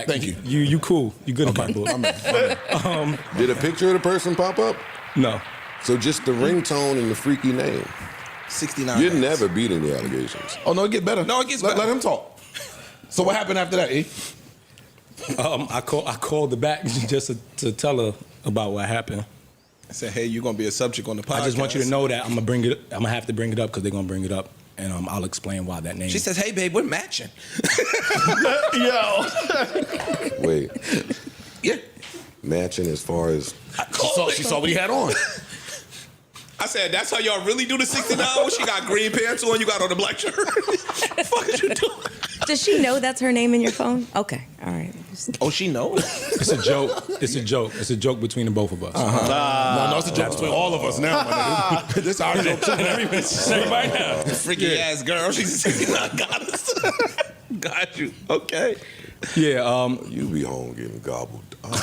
Thank you. You cool. You good in my book. Did a picture of the person pop up? No. So just the ringtone and the freaky name. 69. You never beat any allegations. Oh, no, it get better. No, it gets better. Let him talk. So what happened after that, E? I called her back just to tell her about what happened. I said, hey, you're going to be a subject on the podcast. I just want you to know that I'm gonna have to bring it up because they're gonna bring it up, and I'll explain why that name. She says, hey, babe, we're matching. Yo. Wait, Yeah. matching as far as She saw what he had on. I said, that's how y'all really do the 69 when she got green pants on, you got on a black shirt? What the fuck is you doing? Does she know that's her name in your phone? Okay, all right. Oh, she knows? It's a joke. It's a joke. It's a joke between the both of us. No, it's a joke between all of us now. Man. This is our joke too. Everybody now. Freaky ass girl. She's 69. Got us. Got you. Okay. Yeah. you be home getting gobbled. And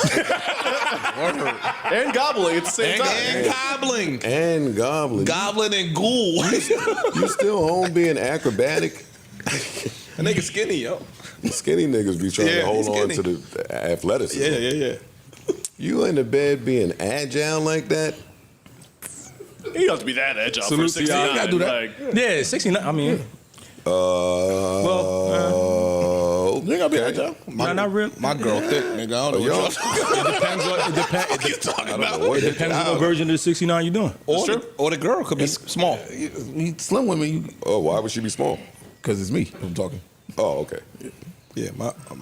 gobbling at the same time. And gobbling. And gobbling. Goblin and ghoul. You still home being acrobatic? A nigga skinny, yo. Skinny niggas be trying to hold he's on skinny. to the athleticism. Yeah. You in the bed being agile like that? You don't have to be that agile for Salute to 69. y'all. You gotta do that. Like, Yeah, 69. I mean, You ain't gotta be agile. not really. My girl thick, nigga. I don't know Yo, what y'all It depends on. what you talking about. what It depends on what version of the 69 you're doing. Or the girl could be small. Slim women, Oh, why would she be small? because it's me I'm talking. Oh, okay. Yeah,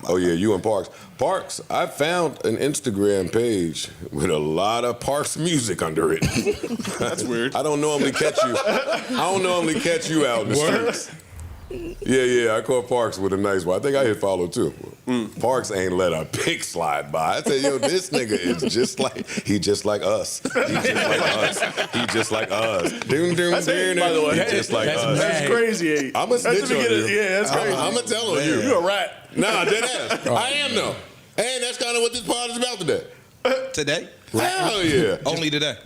Oh, yeah, you and Parks. Parks, I found an Instagram page with a lot of Parks music under it. that's weird. I don't normally catch you. Out in the streets. Yeah, I caught Parks with a nice one. I think I hit follow too. Parks ain't let a pic slide by. I said, yo, this nigga is just like us. He just like us. Doom, That's hate, by the way. He just like That's us. mad. That's crazy. Eh? I'm a snitch on you. Yeah, that's crazy. I'm a tell on you. You a rat. Nah, dead ass. I am though. And that's kind of what this pod is about today. Today? Hell yeah. Only today.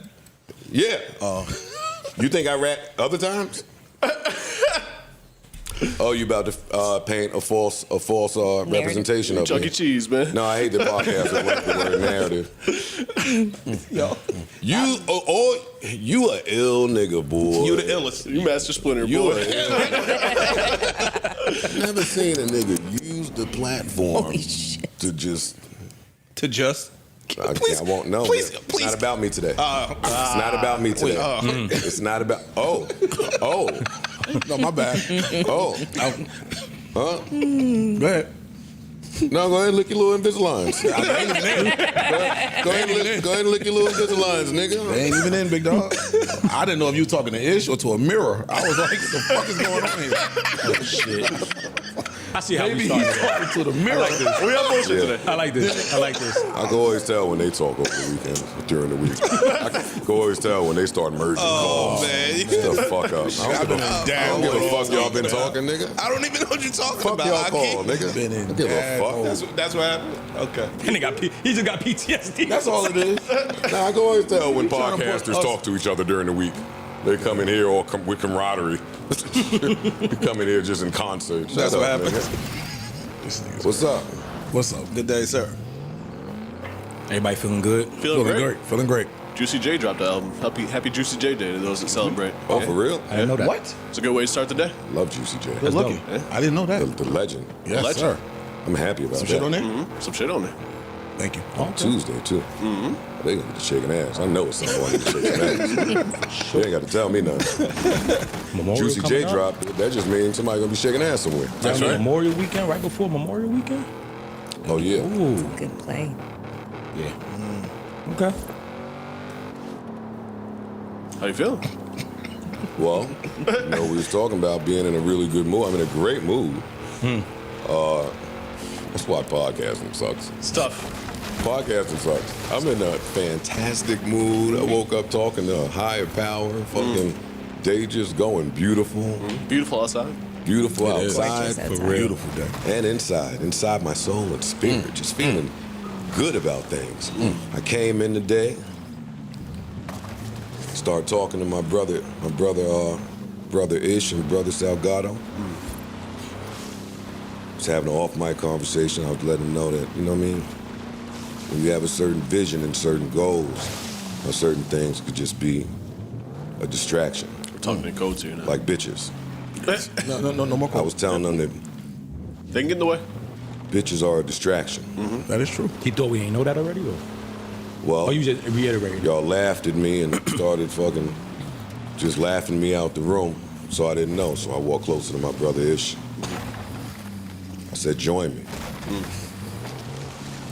Yeah. You think I rap other times? Oh, you about to paint a false representation of Chuck E. me? Cheese, man. No, I hate the podcast that went the word narrative. Yo. You a ill nigga, boy. You the illest. You Master Splinter, You boy. a ill. Never seen a nigga use the platform Holy shit. to just. To just. I won't know. Please. It's not about me today. It's not about me today. It's not about. Oh. No, my bad. Oh. Huh? Go ahead. No, go ahead and lick your little Invisaligns. Go ahead and lick your little Invisaligns, nigga. They ain't even in, big dog. I didn't know if you were talking to Ish or to a mirror. I was like, what the fuck is going on here? Oh, shit. I see how Maybe we he's started. talking to the mirror. We have bullshit today. I like this. I like this. I can always tell when they talk over the weekend, during the week. I can always tell when they start merging calls. man. The fuck up. I don't give a fuck y'all been talking, nigga. I don't even know what you're talking Fuck about. y'all I call, can't- nigga. Been in I give a fuck. That's what happened? Okay. And he just got PTSD. That's all it is. Nah, I can always tell when trying to put podcasters us- talk to each other during the week. They come in here all with camaraderie. They come in here just in concert. That's Shut what up, happened. nigga. This nigga's What's up? What's up? Good day, sir. Everybody feeling good? Feeling great. Feeling great. Juicy J dropped the album. Happy Juicy J Day to those that celebrate. Oh, for real? I didn't know that. What? It's a good way to start the day. Love Juicy J. Good looking. I didn't know that. The legend. Yes, Legend. sir. I'm happy about Some that. shit on there? Some shit on there. Thank you. Tuesday, too. They gonna get to shaking ass. I know it's someone to shaking ass. They ain't got to tell me nothing. Memorial Juicy coming J up? dropped. That just means somebody gonna be shaking ass somewhere. That's right. Memorial weekend, right before Memorial weekend? Oh, yeah. Ooh. Good play. Yeah. Okay. How you feeling? Well, you know, we was talking about being in a really good mood. I'm in a great mood. That's why podcasting sucks. It's tough. Podcasting sucks. I'm in a fantastic mood. I woke up talking to a higher power. Fucking day just going beautiful. Beautiful outside. Beautiful It is. outside. Gorgeous For real. Beautiful day. And inside my soul and spirit, just feeling good about things. I came in today, started talking to my brother Ish and brother Salgado. was having an off-mic conversation. I was letting him know that, you know what I mean? When you have a certain vision and certain goals, certain things could just be a distraction. We're talking in codes here now. Like bitches. No more. I was telling them that They can get in the way. bitches are a distraction. That is true. He thought we ain't know that already, or Well, you just reiterated? y'all laughed at me and started fucking just laughing me out the room, so I didn't know. So I walked closer to my brother Ish. I said, join me.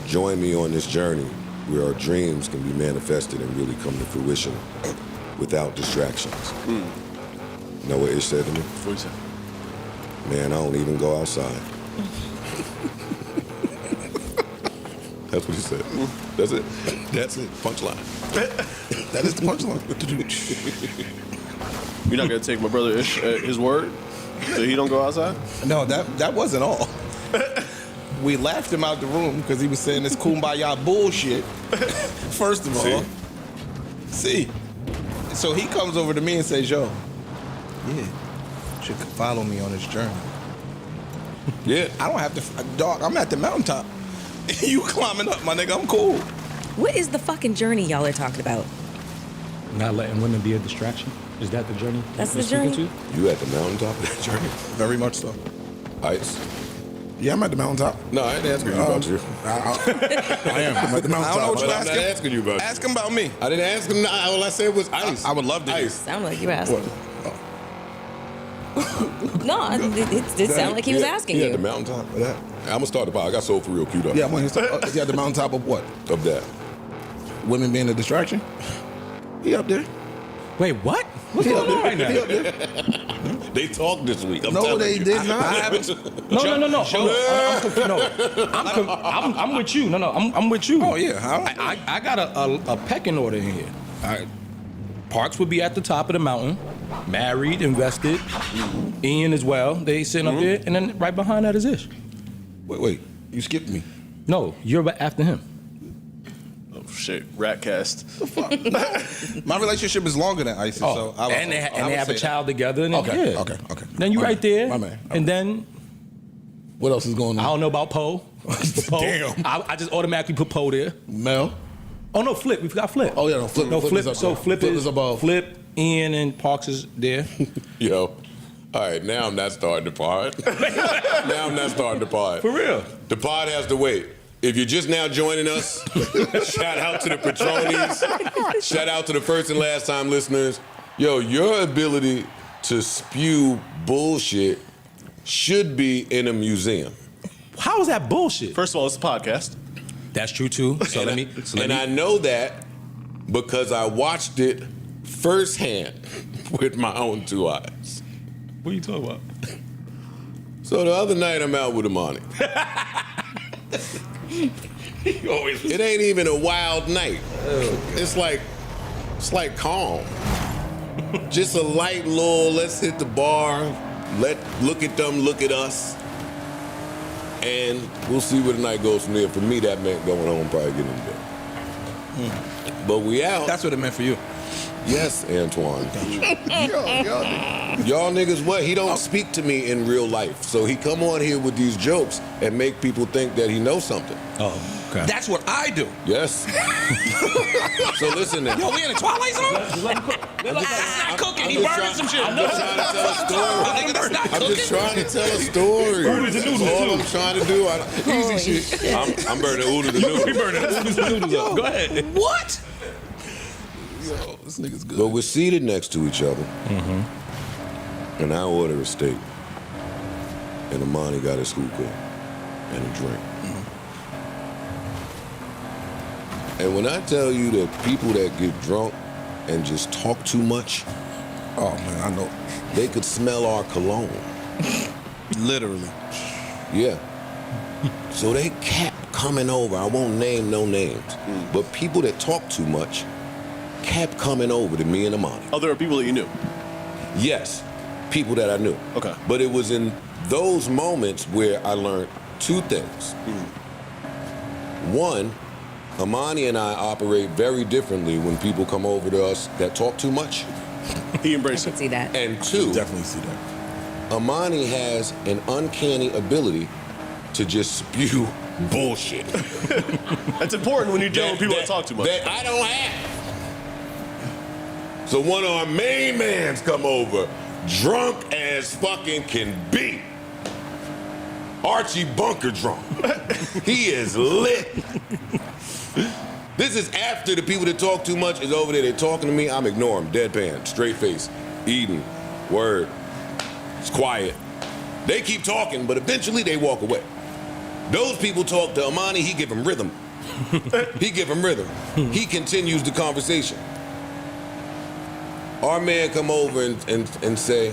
Join me on this journey where our dreams can be manifested and really come to fruition without distractions. You know what Ish said to me? What you say? Man, I don't even go outside. That's what he said. That's it. That's it. Punchline. That is the punchline. You're not gonna take my brother Ish at his word that he don't go outside? No, that wasn't all. We laughed him out the room because he was saying this kumbaya bullshit. First of all, see. So he comes over to me and says, "Yo, yeah, you should follow me on this journey." Yeah. I don't have to, dog. I'm at the mountaintop. You climbing up, my nigga. I'm cool. What is the fucking journey y'all are talking about? Not letting women be a distraction. Is that the journey? That's you're the journey? speaking to? You at the mountaintop of that journey? Very much so. Ice? Yeah, I'm at the mountaintop. No, I ain't asking you about you. I am. I'm at the mountaintop. I don't know what But you're I'm not asking. asking you about you. Ask him about me. I didn't ask him. All I said was ice. I would love to hear. Ice. Sound like you asking. What? No, it did sound like he was asking He you. at the mountaintop of that. I'm gonna start the pod. I got Soul for Real queued up. Yeah, I'm at the mountaintop of what? Of that. Women being a distraction? He up there. Wait, what? What's going on right now? He up there. They talked this week. I'm No, telling they you. did not. No. I'm with you. No, I'm with you. Oh, yeah. I got a pecking order in here. Parks would be at the top of the mountain, married, invested. Ian as well. They sitting up there, and then right behind that is Ish. Wait. You skipped me. No, you're after him. Oh shit, Ratcast. My relationship is longer than Isis. So I would, and they I would have a say child together. And Okay, yeah. okay. Then you right there. My man. And then What else is going I on? don't know about Poe. Damn. I just automatically put Poe there. Mel? Oh no, Flip. We forgot Flip. Oh, yeah, no, Flip- No, Flip Flip. is up So there. Flip Flip is is above. Flip, Ian, and Parks is there. Yo. All right, now I'm not starting the pod. Now I'm not starting the pod. For real. The pod has to wait. If you're just now joining us, shout out to the Patronis. Shout out to the first and last time listeners. Yo, your ability to spew bullshit should be in a museum. How is that bullshit? First of all, it's a podcast. That's true too. So And let me. I know that because I watched it firsthand with my own two eyes. What are you talking about? So the other night I'm out with Amani. It ain't even a wild night. It's like calm. Just a light lull. Let's hit the bar. Look at them, look at us. And we'll see where the night goes from there. For me, that meant going home, probably getting in bed. But we out. That's what it meant for you. Yes, Antoine. Y'all niggas, what? He don't speak to me in real life. So he come on here with these jokes and make people think that he knows something. Oh, okay. That's what I do. Yes. So listen now. Yo, we in the Twilight Zone? That's not cooking. He burning some shit. I'm just trying to tell a story. Nigga, that's not I'm cooking. just trying to tell a story. That's all I'm trying to do. Easy shit. I'm burning oodles and noodles. We burning noodles up. Go ahead. What? Yo, this nigga's good. But we're seated next to each other. And I order a steak. And Amani got his hookah and a drink. And when I tell you that people that get drunk and just talk too much, Oh, man, I know. they could smell our cologne. Literally. Yeah. So they kept coming over. I won't name no names. But people that talk too much kept coming over to me and Amani. Oh, there are people that you knew. Yes, people that I knew. Okay. But it was in those moments where I learned two things. One, Amani and I operate very differently when people come over to us that talk too much. He I embraced can it. see that. And two, Definitely see that. Amani has an uncanny ability to just spew bullshit. That's important when you're dealing with people that talk too much. That I don't have. So one of our main mans come over, drunk as fucking can be. Archie Bunker drunk. He is lit. This is after the people that talk too much is over there. They're talking to me. I'm ignoring them. Deadpan, straight face, eating, word. It's quiet. They keep talking, but eventually they walk away. Those people talk to Amani. He give him rhythm. He give him rhythm. He continues the conversation. Our man come over and say,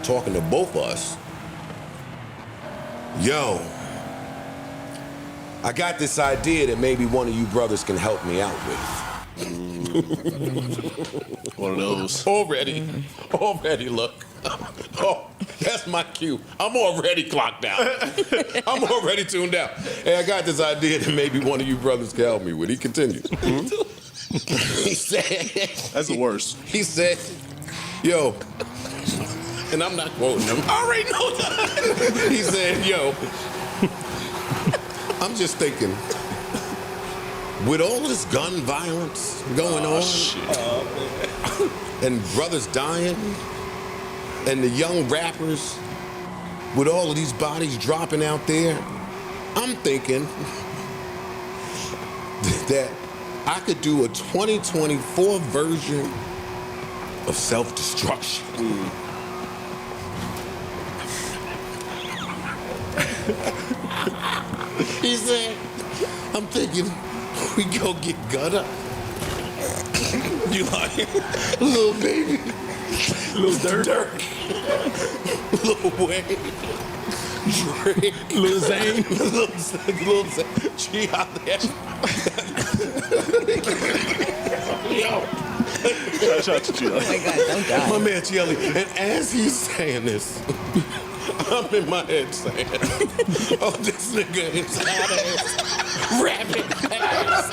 talking to both of us, yo, I got this idea that maybe one of you brothers can help me out with. One of those. Already, look. Oh, that's my cue. I'm already clocked out. I'm already tuned out. Hey, I got this idea that maybe one of you brothers can help me with. He continues. He said, that's the worst. He said, yo, and I'm not quoting him. I already know that. He said, yo, I'm just thinking, with all this gun violence going on, and brothers dying, and the young rappers, with all of these bodies dropping out there, I'm thinking that I could do a 2024 version of self-destruction. He said, I'm thinking we go get Gutter. You like Lil Baby, Lil Durk, Lil Wayne, Drake, Lil Zane, Lil Zane. She out there. Yo. Shout out to Chiali. Oh my God, don't die. My man Chiali. And as he's saying this, I'm in my head saying, oh, this nigga is hot ass, rapping ass.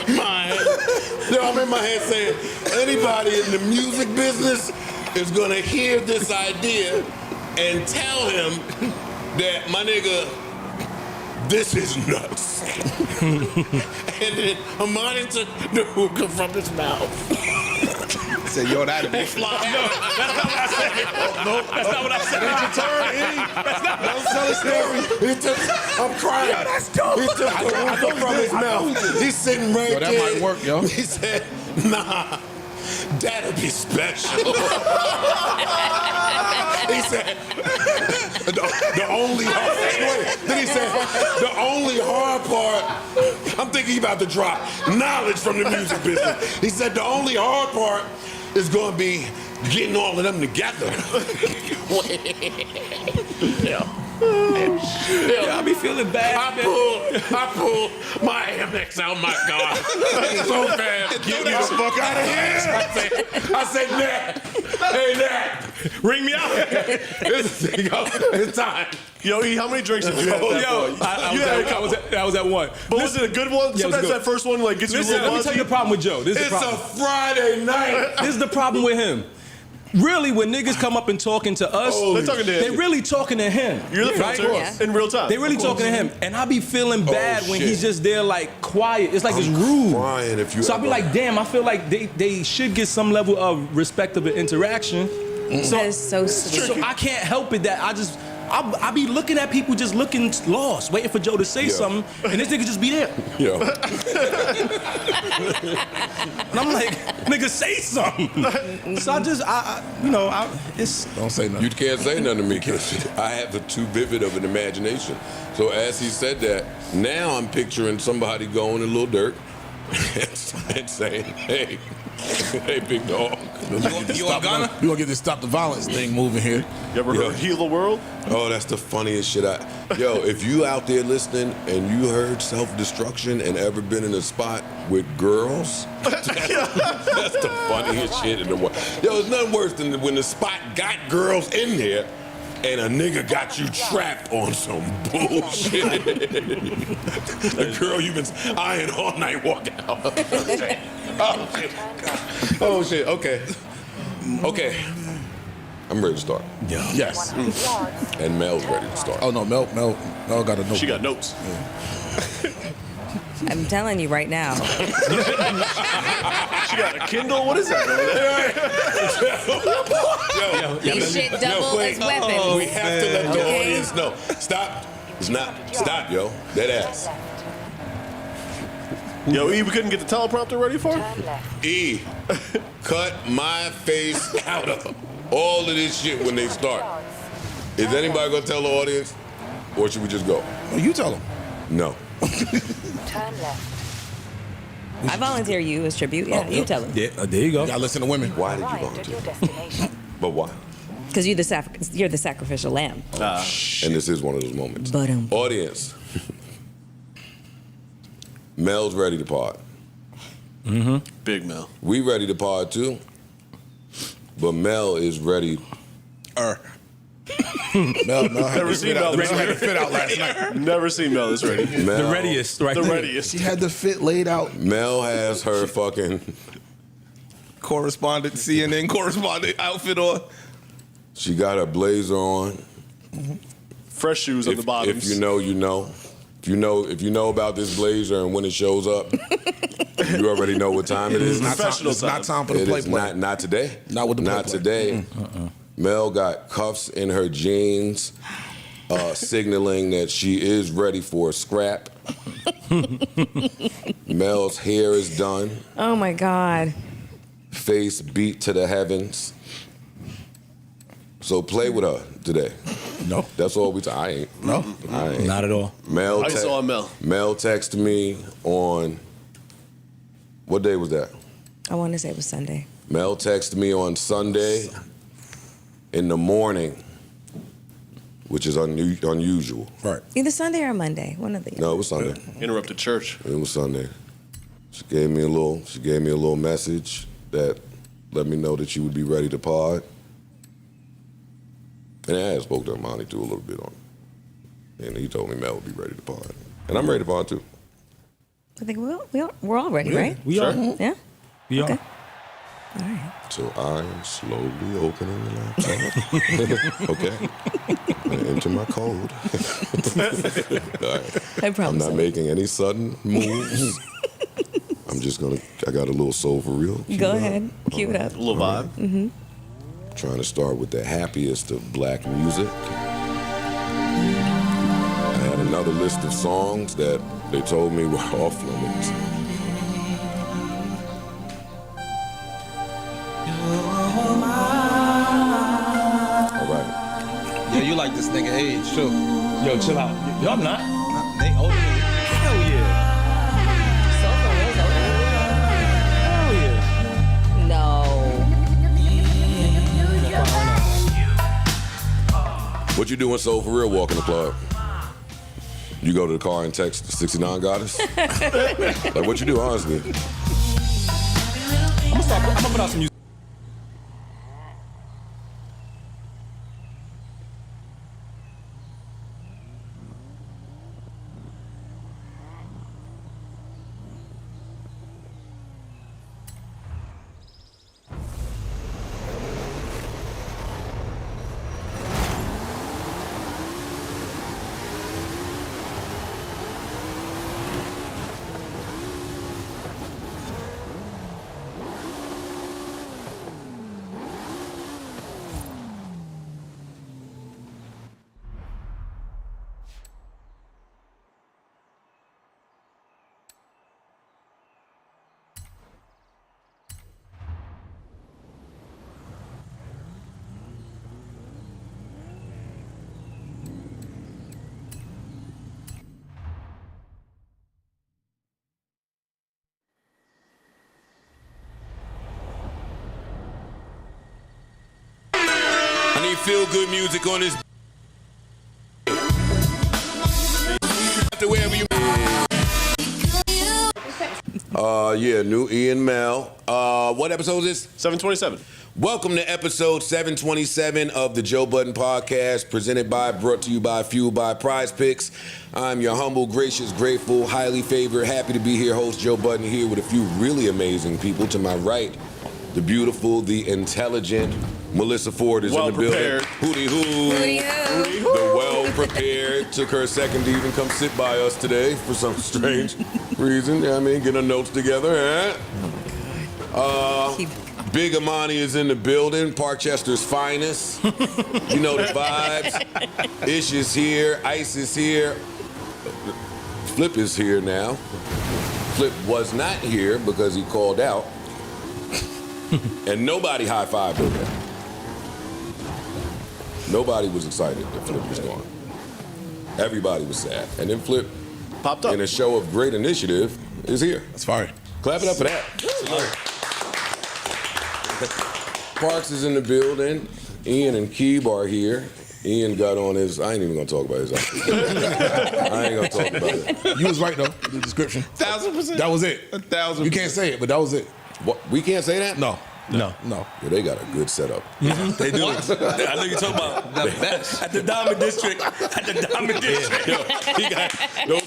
Mine. Yo, I'm in my head saying, anybody in the music business is gonna hear this idea and tell him that, my nigga, this is nuts. And then Amani took the hookah from his mouth. Say, yo, that'd be fly. No, that's not what I said. No, that's not what I said. It's your turn, Eddie. That's not what I said. I'm crying. Yo, that's dope. He took the hookah from his mouth. He's sitting right Yo, there. that might work, yo. He said, nah, that'll be special. He said, the only hard part. Then he said, the only hard part, I'm thinking he about to drop knowledge from the music business. He said, the only hard part is going to be getting all of them together. Yeah, I be feeling bad. I pulled my AMX out my car so fast. Get me the fuck out of here. I said, Nat, hey, Nat, Ring me out. it's time. Yo, E, how many drinks have you had? I was at one. But was it a good one? Yeah, it was Sometimes good. that first one like gets you a Listen, little let me tell you the buzzy. problem with Joe. This is the It's problem. a Friday night. This is the problem with him. Really, when niggas come up and talking to us, They're talking to they him. really talking to him. You're the right? filter Yeah. in real time. They really talking to him, and I be feeling bad when shit. he's just there like quiet. It's like it's rude. crying if you So I be ever- like, damn, I feel like they should get some level of respect of an interaction. That is so sweet. So I can't help it that I be looking at people just looking lost, waiting for Joe to say something, and this nigga just be there. Yo. And I'm like, nigga, say something. So it's Don't say nothing. You can't say nothing to me because I have too vivid of an imagination. So as he said that, now I'm picturing somebody going to Lil Durk and saying, hey, big dog. You on Ghana? We're gonna get this stop the violence thing moving here. You ever heard Heal the World? Oh, that's the funniest shit. Yo, if you out there listening and you heard self-destruction and ever been in a spot with girls, that's the funniest shit in the world. Yo, it's nothing worse than when the spot got girls in there and a nigga got you trapped on some bullshit. The girl you've been eyeing all night walking out. Oh, shit. Okay. I'm ready to start. Yeah. Yes. And Mel's ready to start. Oh no, Mel got a note. She got notes. I'm telling you right now. She got a Kindle. What is that over there? These shit double as weapons. We have to let the Okay. audience know. Stop. It's not. Stop, yo. Dead ass. Yo, E, we couldn't get the teleprompter ready for her? E, cut my face out of all of this shit when they start. Is anybody gonna tell the audience, or should we just go? Oh, you tell him. No. Turn left. I volunteer you as tribute. Yeah, you tell them. Yeah, there you go. Y'all listen to women. Why did you Arrived at volunteer? your destination. But why? Because you're the sacrificial lamb. And this is one of those moments. But Audience. Mel's ready to pod. Big Mel. We ready to pod too. But Mel is ready. Mel had Never to seen fit out. Mel Mel had to fit out last night. Never seen Mel this ready. Mel, The readiest, right The there. readiest. She had the fit laid out. Mel has her fucking. Correspondent, CNN correspondent outfit on. She got her blazer on. Fresh shoes on the bottoms. If you know, you know. If you know about this blazer and when it shows up, you already know what time it is. Professional It's not time for the It play is play. not today. Not with the Not play-play. today. Mel got cuffs in her jeans, signaling that she is ready for a scrap. Mel's hair is done, Oh my God. face beat to the heavens. So play with her today. No. That's all I ain't. No. I ain't. Not at all. Mel, I saw Mel. Mel texted me on, what day was that? I want to say it was Sunday. Mel texted me on Sunday in the morning, which is unusual. Right. Either Sunday or Monday. One of the. No, it was Sunday. Interrupted church. It was Sunday. She gave me a little message that let me know that she would be ready to pod. And I spoke to Monty too a little bit on it. And he told me Mel would be ready to pod. And I'm ready to pod too. I think we're all ready, right? We are. Yeah. We Okay. are. All right. So I am slowly opening the laptop. Okay. I'm gonna enter my code. All right. I I'm promise. not making any sudden moves. I'm just gonna, I got a little soul for real. Go ahead. Cue it up. A little vibe. Mm-hmm. Trying to start with the happiest of black music. I had another list of songs that they told me were off limits. All right. Yeah, you like this nigga age too. Yo, chill out. Yo, I'm not. They older than you. Hell yeah. Hell yeah. No. What you doing so for real walking the club? You go to the car and text 69 Goddess? Like what you do, honestly? I'm gonna put out some music. I need feel-good music on this. Wherever you. Yeah, new Ian Mel. What episode is this? 727. Welcome to episode 727 of the Joe Budden Podcast, brought to you by, fueled by Prize Picks. I'm your humble, gracious, grateful, highly favored, happy to be here, host Joe Budden here with a few really amazing people. To my right, the beautiful, the intelligent, Melissa Ford is in the building. Hootie hoo. Hootie hoo. The well prepared took her a second to even come sit by us today for some strange reason. I mean, getting her notes together. Big Amani is in the building. Parkchester's finest. You know the vibes. Ish is here. Ice is here. Flip is here now. Flip was not here because he called out. And nobody high-fived him. Nobody was excited that Flip was gone. Everybody was sad. And then Flip, popped up in a show of great initiative, is here. That's fire. Clap it up for that. Parks is in the building. Ian and Keeb are here. Ian got on his, I ain't even gonna talk about his outfit. I ain't gonna talk about it. You was right though, the description. 1,000%. That was it. 1,000%. You can't say it, but that was it. What, we can't say that? No. No. No. Yeah, they got a good setup. They do. I know you're talking about the best. At the Diamond District. At the Diamond District. Yo, he got, no,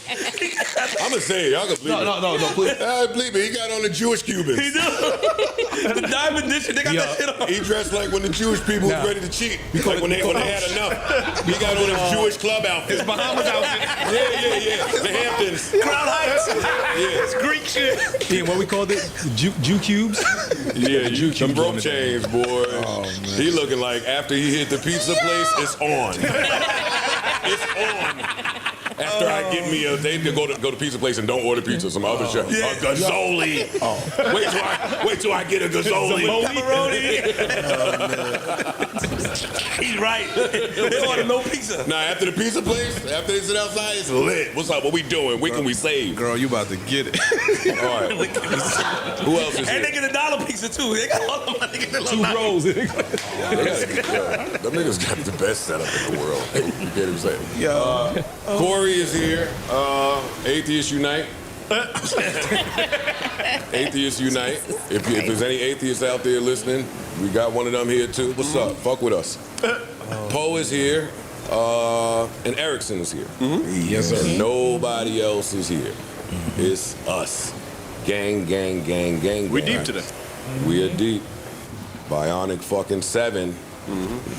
I'm gonna say it, y'all can believe it. No, please. Believe it, he got on the Jewish Cubans. He do. The Diamond District, they got that shit on. He dressed like when the Jewish people was ready to cheat. Like when they had enough. He got on his Jewish club outfit. His Bahamas outfit. Yeah. The Hamptons. Crown Heights. Yeah. It's Greek shit. Yeah, what we called it? Jew cubes? Yeah, them broke chains, boy. Oh, man. He looking like after he hit the pizza place, it's on. It's on. After I get me they go to pizza place and don't order pizza, some other shit. Yeah. A Gazzoli. Wait till I get a Gazzoli. He's right. They order no pizza. Nah, after the pizza place, after they sit outside, it's lit. What's up? What we doing? When can we save? Girl, you about to get it. All right. Who else is And they here? get $1 pizza too. They got all the money. Two rows. Them niggas got the best setup in the world. You can't even say it. Yo. Corey is here. Atheists Unite. Atheists Unite. If there's any atheists out there listening, we got one of them here too. What's up? Fuck with us. Poe is here. And Erickson is here. Yes, sir. And nobody else is here. It's us. Gang. We deep today. We are deep. Bionic fucking 7.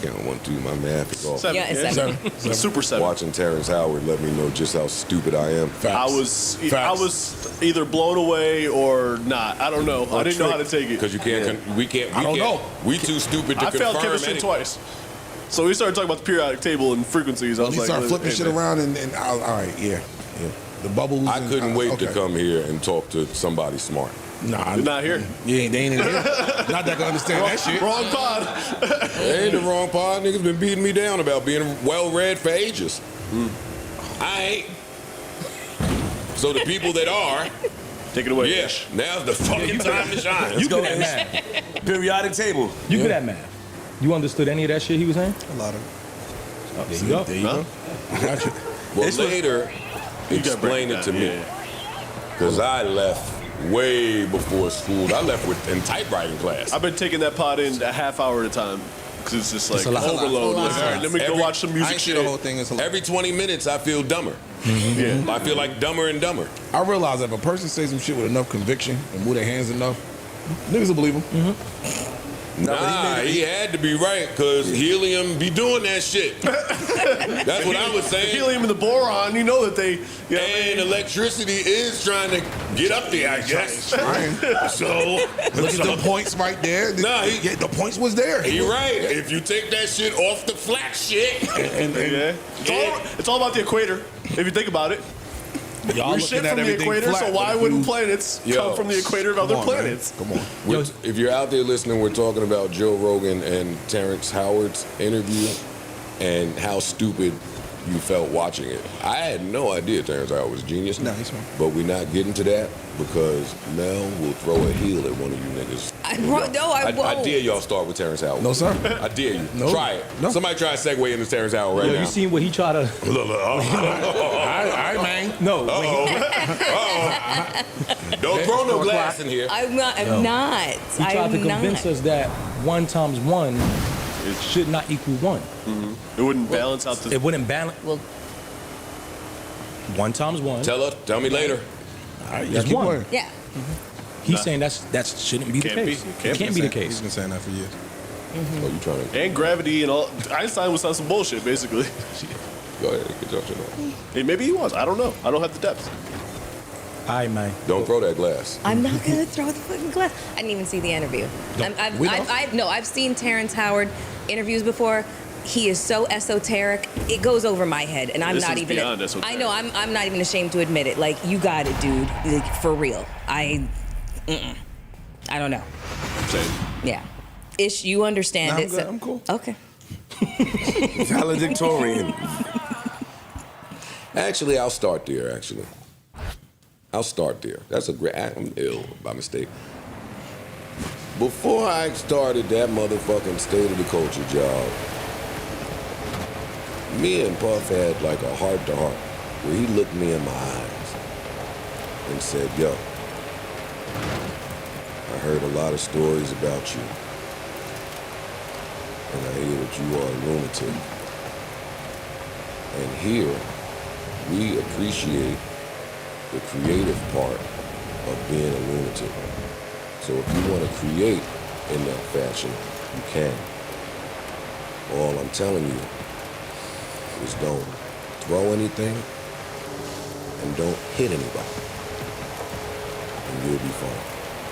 Count 1, 2, my math is off. 7. Yeah, it's 7. Super 7. Watching Terrence Howard let me know just how stupid I am. I was either blown away or not. I don't know. I didn't know how to take it. Because you can't, we can't. I don't know. We too stupid to I failed confirm chemistry anything. twice. So we started talking about the periodic table and frequencies. I was He like, started flipping hey, shit man. around and all right, yeah. The bubbles. I and- couldn't wait to okay. come here and talk to somebody smart. Nah, You're not here. Yeah, they ain't in here. Not that I can understand that shit. Wrong pod. Ain't the wrong pod. Niggas been beating me down about being well-read for ages. I ain't. So the people that are, Take it away. yeah, now's the fucking time to shine. You good at math. Periodic table. You good at math. You understood any of that shit he was saying? A lot of There you go. There you go. Got you. Well, later, explain it to me. Because I left way before school. I left in typewriting class. I've been taking that pod in a half hour at a time because it's just like It's a lot. overload. Like, all right, let me go watch some I music ain't see shit. the whole thing. Is Every 20 minutes, I feel dumber. Yeah. I feel like dumber and dumber. I realize that if a person says some shit with enough conviction and move their hands enough, niggas will believe them. Nah, he had to be right, because helium be doing that shit. That's what I was saying. Helium and the boron, you know that they. You know what I mean? And electricity is trying to get up there, I guess. Trying. So, Look at the points right there. Nah, Yeah, the points was there. you're right. If you take that shit off the flat shit, Yeah. It's all about the equator, if you think about it. Y'all We're looking shit at from the everything equator, flat, so but why if wouldn't you- planets Yo, come from the equator of Come other on, man. planets? Come on. if you're out there listening, we're talking about Joe Rogan and Terrence Howard's interview and how stupid you felt watching it. I had no idea Terrence Howard was a genius. Nah, he's smart. But we're not getting to that because Mel will throw a heel at one of you niggas. I won't. I dare y'all start with Terrence Howard. No, sir. I dare you. No. Try it. No. Somebody try to segue into Terrence Howard right Yo, now. you seen what he tried to? Look, All right, man. No. Don't throw no glass in here. I'm not. No. I'm not. He tried to I'm convince not. us that 1 times 1 should not equal 1. It wouldn't balance out the. It wouldn't balance. Well, 1 times 1. Tell me later. All right, That's keep one. going. yeah. He's saying that shouldn't be the Can't be. case. Can't It can't be the He's case. been saying that for years. Mm-hmm. Oh, you trying to? And gravity and all. Einstein was on some bullshit, basically. Go ahead, get your shit on. Hey, maybe he was. I don't know. I don't have the depth. Aye, man. Don't throw that glass. I'm not gonna throw the fucking glass. I didn't even see the interview. I've seen Terrence Howard interviews before. He is so esoteric, it goes over my head, and I'm This not is even. beyond esoteric. I know. I'm not even ashamed to admit it. Like, you got it, dude. Like, for real. I don't know. Same. Yeah. Ish, you understand Nah, I'm it. good. I'm cool. Okay. Valedictorian. Actually, I'll start there. I'll start there. That's a great. I'm ill by mistake. Before I started that motherfucking State of the Culture job, me and Puff had like a heart-to-heart where he looked me in my eyes and said, yo, I heard a lot of stories about you, and I hear that you are a lunatic. And here, we appreciate the creative part of being a lunatic. So if you want to create in that fashion, you can. All I'm telling you is don't throw anything and don't hit anybody. And you'll be fine.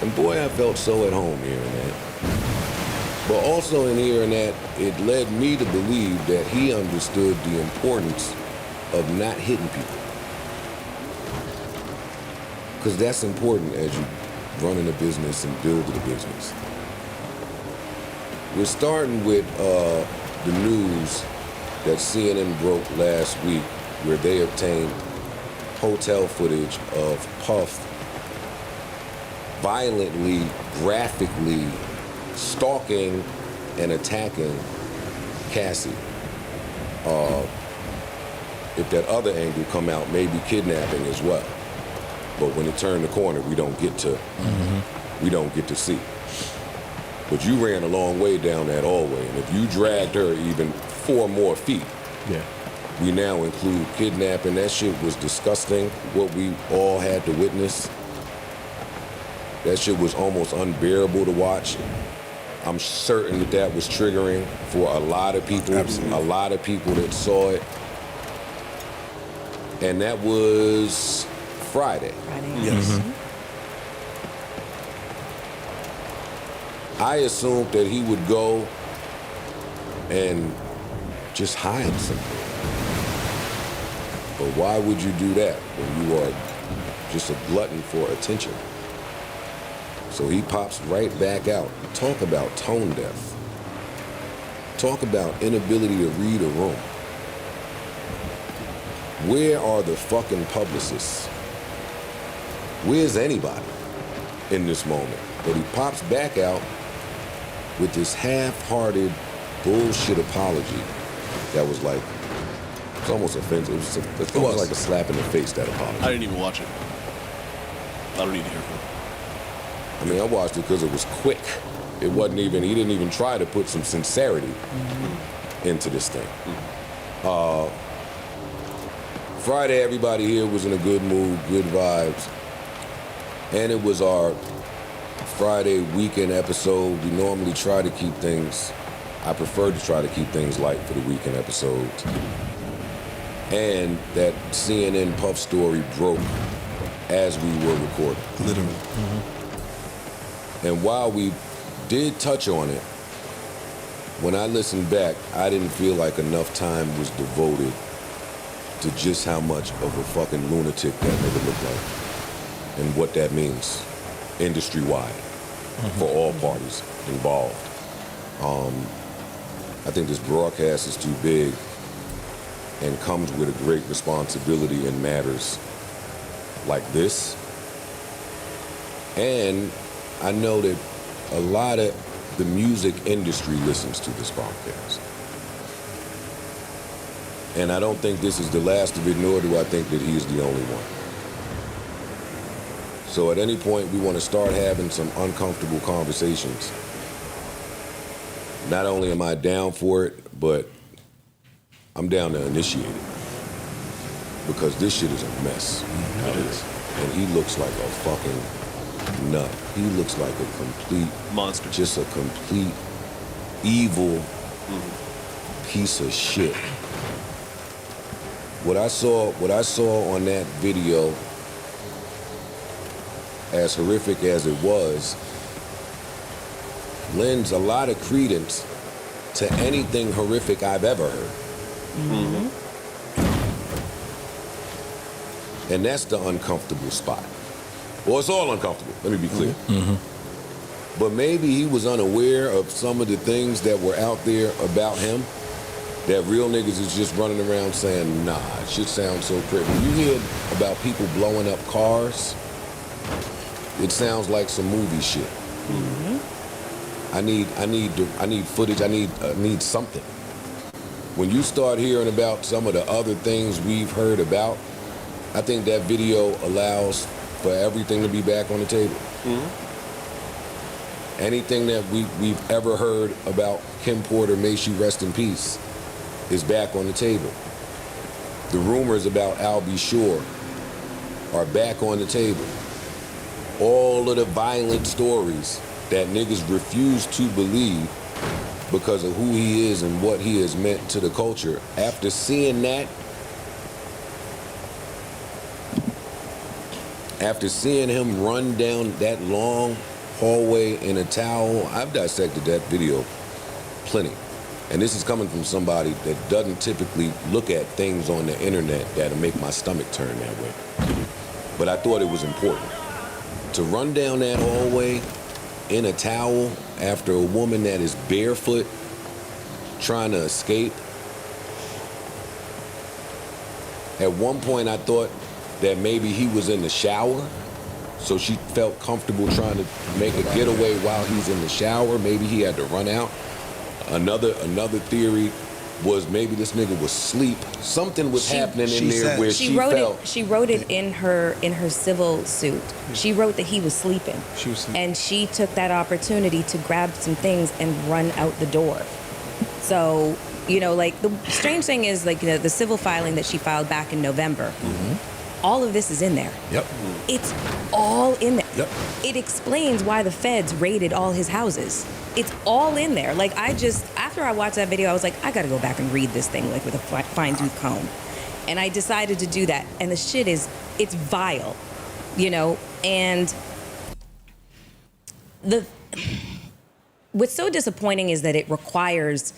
And boy, I felt so at home hearing that. But also in hearing that, it led me to believe that he understood the importance of not hitting people. Because that's important as you running a business and building a business. We're starting with the news that CNN broke last week, where they obtained hotel footage of Puff violently, graphically stalking and attacking Cassie. If that other angle come out, maybe kidnapping as well. But when it turned the corner, we don't get to see. But you ran a long way down that hallway, and if you dragged her even 4 more feet, Yeah. we now include kidnapping. That shit was disgusting, what we all had to witness. That shit was almost unbearable to watch. I'm certain that that was triggering for a lot of people. Absolutely. A lot of people that saw it. And that was Friday. Yes. I assumed that he would go and just hide something. But why would you do that when you are just a glutton for attention? So he pops right back out. Talk about tone deaf. Talk about inability to read a room. Where are the fucking publicists? Where's anybody in this moment? But he pops back out with this half-hearted bullshit apology that was like, it's almost offensive. It was like a slap in the face, that apology. I didn't even watch it. I don't need to hear from him. I mean, I watched it because it was quick. It wasn't even, he didn't even try to put some sincerity into this thing. Friday, everybody here was in a good mood, good vibes. And it was our Friday weekend episode. We normally try to keep things, I prefer to try to keep things light for the weekend episodes. And that CNN Puff story broke as we were recording. Literally. And while we did touch on it, when I listened back, I didn't feel like enough time was devoted to just how much of a fucking lunatic that nigga looked like and what that means industry-wide for all parties involved. I think this broadcast is too big and comes with a great responsibility in matters like this. And I know that a lot of the music industry listens to this podcast. And I don't think this is the last of it, nor do I think that he is the only one. So at any point, we want to start having some uncomfortable conversations. Not only am I down for it, but I'm down to initiate it. Because this shit is a mess. It is. And he looks like a fucking nut. He looks like a complete monster. Just a complete evil piece of shit. What I saw on that video, as horrific as it was, lends a lot of credence to anything horrific I've ever heard. And that's the uncomfortable spot. Well, it's all uncomfortable, let me be clear. But maybe he was unaware of some of the things that were out there about him that real niggas is just running around saying, nah, it shit sounds so pretty. When you hear about people blowing up cars, it sounds like some movie shit. I need footage, I need something. When you start hearing about some of the other things we've heard about, I think that video allows for everything to be back on the table. Anything that we've ever heard about Kim Porter, may she rest in peace, is back on the table. The rumors about Albie Shore are back on the table. All of the violent stories that niggas refuse to believe because of who he is and what he has meant to the culture. After seeing that, after seeing him run down that long hallway in a towel, I've dissected that video plenty. And this is coming from somebody that doesn't typically look at things on the internet that'll make my stomach turn that way. But I thought it was important. To run down that hallway in a towel after a woman that is barefoot trying to escape. At one point I thought that maybe he was in the shower, so she felt comfortable trying to make a getaway while he's in the shower. Maybe he had to run out. Another theory was maybe this nigga was asleep. Something was happening in there where she felt. She wrote it in her civil suit. She wrote that he was sleeping. She was sleeping. And she took that opportunity to grab some things and run out the door. So, you know, like the strange thing is, like, the civil filing that she filed back in November. All of this is in there. Yep. It's all in there. Yep. It explains why the feds raided all his houses. It's all in there. Like, after I watched that video, I was like, I gotta go back and read this thing, like, with a fine-tooth comb. And I decided to do that. And the shit it's vile, you know? And what's so disappointing is that it requires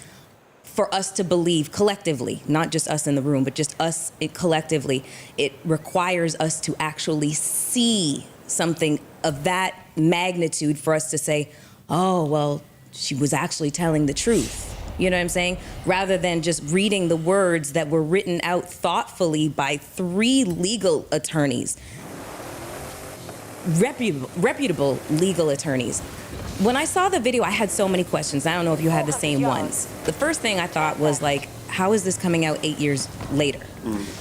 for us to believe collectively, not just us in the room, but just us collectively, it requires us to actually see something of that magnitude for us to say, oh, well, she was actually telling the truth. You know what I'm saying? Rather than just reading the words that were written out thoughtfully by 3 legal attorneys, reputable legal attorneys. When I saw the video, I had so many questions. I don't know if you had the same ones. The first thing I thought was, like, how is this coming out 8 years later?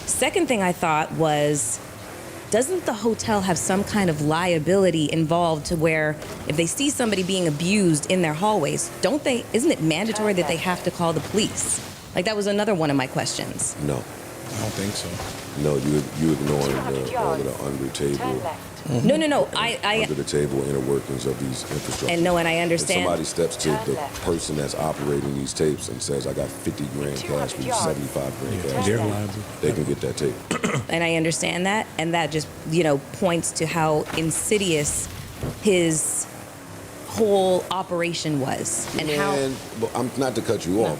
Second thing I thought was, doesn't the hotel have some kind of liability involved to where if they see somebody being abused in their hallways, isn't it mandatory that they have to call the police? Like, that was another one of my questions. No. I don't think so. No, you ignoring all of the under table. No. Under the table inner workings of these infrastructures. And I understand. If somebody steps to the person that's operating these tapes and says, I got 50 grand cash for you, 75 grand cash, They're liable. they can get that tape. And I understand that, and that just, you know, points to how insidious his whole operation was, and how. But I'm not to cut you off.